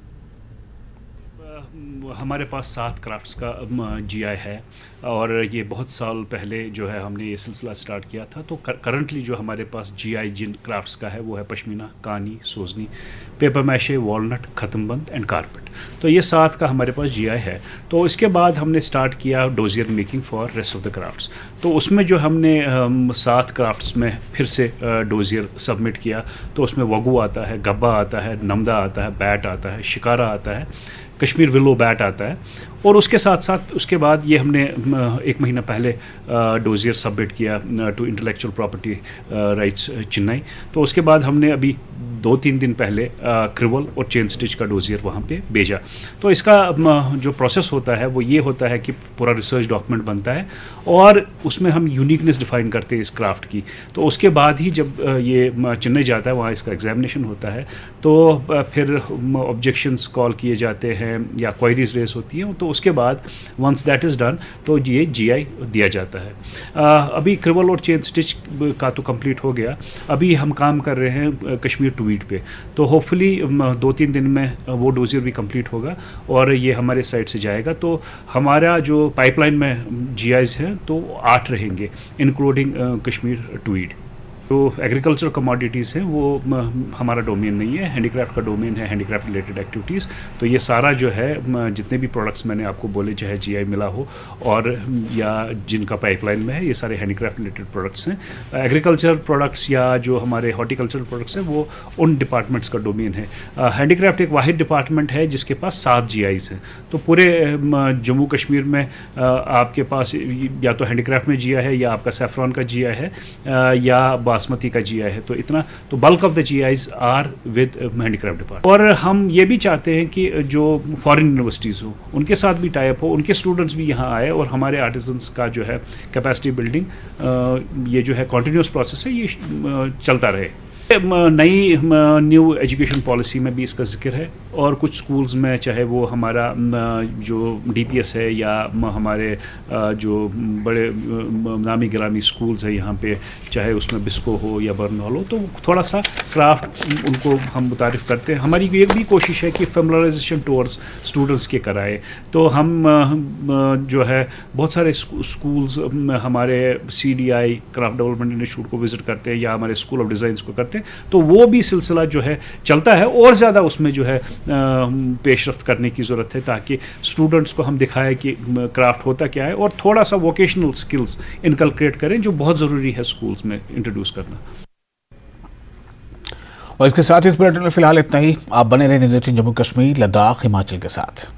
हमारे पास 7 क्राफ्ट्स का GI है और ये बहुत साल पहले जो है हमने ये सिलसिला स्टार्ट किया था। तो करंटली जो हमारे पास GI जिन क्राफ्ट्स का है वो है pashmina, Kani, Sozni, paper mache, walnut, Khatamband and carpet. तो ये 7 का हमारे पास GI है। तो इसके बाद हमने स्टार्ट किया dossier making for rest of the crafts. तो उसमें जो हमने 7 क्राफ्ट्स में फिर से डोजियर सबमिट किया। तो उसमें वगू आता है, गब्बा आता है, नमदा आता है, बैट आता है, शिकारा आता है, कश्मीर विलो बैट आता है। और उसके साथ साथ उसके बाद ये हमने 1 महीना पहले डोजियर सबमिट किया to intellectual property rights Chennai. तो उसके बाद हमने अभी 2-3 दिन पहले क्रिवल और चेन स्टिच का डोजियर वहाँ पे भेजा। तो इसका जो प्रोसेस होता है वो ये होता है कि पूरा रिसर्च डॉक्यूमेंट बनता है और उसमें हम यूनिकनेस डिफाइन करते हैं इस क्राफ्ट की। तो उसके बाद ही जब ये चेन्नई जाता है वहाँ इसका एग्जामिनेशन होता है। तो फिर ऑब्जेक्शंस कॉल किए जाते हैं या क्वायरीज रेस होती हैं। तो उसके बाद वंस दैट इज़ डन तो ये GI दिया जाता है। अभी क्रिवल और चेन स्टिच का तो कंप्लीट हो गया। अभी हम काम कर रहे हैं कश्मीर ट्वीट पे। तो होपफुली 2-3 दिन में वो डोजियर भी कंप्लीट होगा और ये हमारे साइड से जाएगा। तो हमारा जो पाइपलाइन में GIs हैं तो 8 रहेंगे इंक्लूडिंग कश्मीर ट्वीट। तो एग्रीकल्चर कमोडिटीज़ हैं वो हमारा डोमेन नहीं है, हैंडीक्राफ्ट का डोमेन है, हैंडीक्राफ्ट रिलेटेड एक्टिविटीज़। तो ये सारा जो है जितने भी प्रोडक्ट्स मैंने आपको बोले चाहे GI मिला हो और या जिनका पाइपलाइन में है ये सारे हैंडीक्राफ्ट रिलेटेड प्रोडक्ट्स हैं। एग्रीकल्चर प्रोडक्ट्स या जो हमारे हॉर्टिकल्चर प्रोडक्ट्स हैं वो उन डिपार्टमेंट्स का डोमेन है। हैंडीक्राफ्ट एक वाहिद डिपार्टमेंट है जिसके पास 7 GIs हैं। तो पूरे जम्मू कश्मीर में आपके पास या तो हैंडीक्राफ्ट में GI है या आपका सैफरॉन का GI है या बासमती का GI है। तो इतना तो bulk of the GIs are with handicraft department. और हम ये भी चाहते हैं कि जो फॉरेन यूनिवर्सिटीज़ हो उनके साथ भी टाई अप हो, उनके स्टूडेंट्स भी यहाँ आए और हमारे आर्टिजन्स का जो है कैपेसिटी बिल्डिंग ये जो है कॉन्टीन्यूस प्रोसेस है, ये चलता रहे। नई न्यू एजुकेशन पॉलिसी में भी इसका जिक्र है और कुछ स्कूल्स में चाहे वो हमारा जो DPS है या हमारे जो बड़े नामी गिरामी स्कूल्स है यहाँ पे, चाहे उसमें बिस्को हो या बर्नॉल हो, तो थोड़ा सा क्राफ्ट उनको हम मुतारिफ़ करते हैं। हमारी ये भी कोशिश है कि फेमिलराइजेशन टूर्स स्टूडेंट्स के कराए। तो हम जो है बहुत सारे स्कूल्स हमारे CDI क्राफ्ट डेवलपमेंट इंस्टीट्यूट को विज़िट करते हैं या हमारे स्कूल ऑफ डिज़ाइंस को करते हैं। तो वो भी सिलसिला जो है चलता है और ज़्यादा उसमें जो है पेशरफ्त करने की ज़रूरत है ताकि स्टूडेंट्स को हम दिखाएं कि क्राफ्ट होता क्या है और थोड़ा सा वोकेशनल स्किल्स इनकलकेट करें जो बहुत ज़रूरी है स्कूल्स में इंट्रोड्यूस करना। और इसके साथ इस बुलेटिन में फिलहाल इतना ही। आप बने रहे न्यूज़ 18 जम्मू कश्मीर, लद्दाख, हिमाचल के साथ।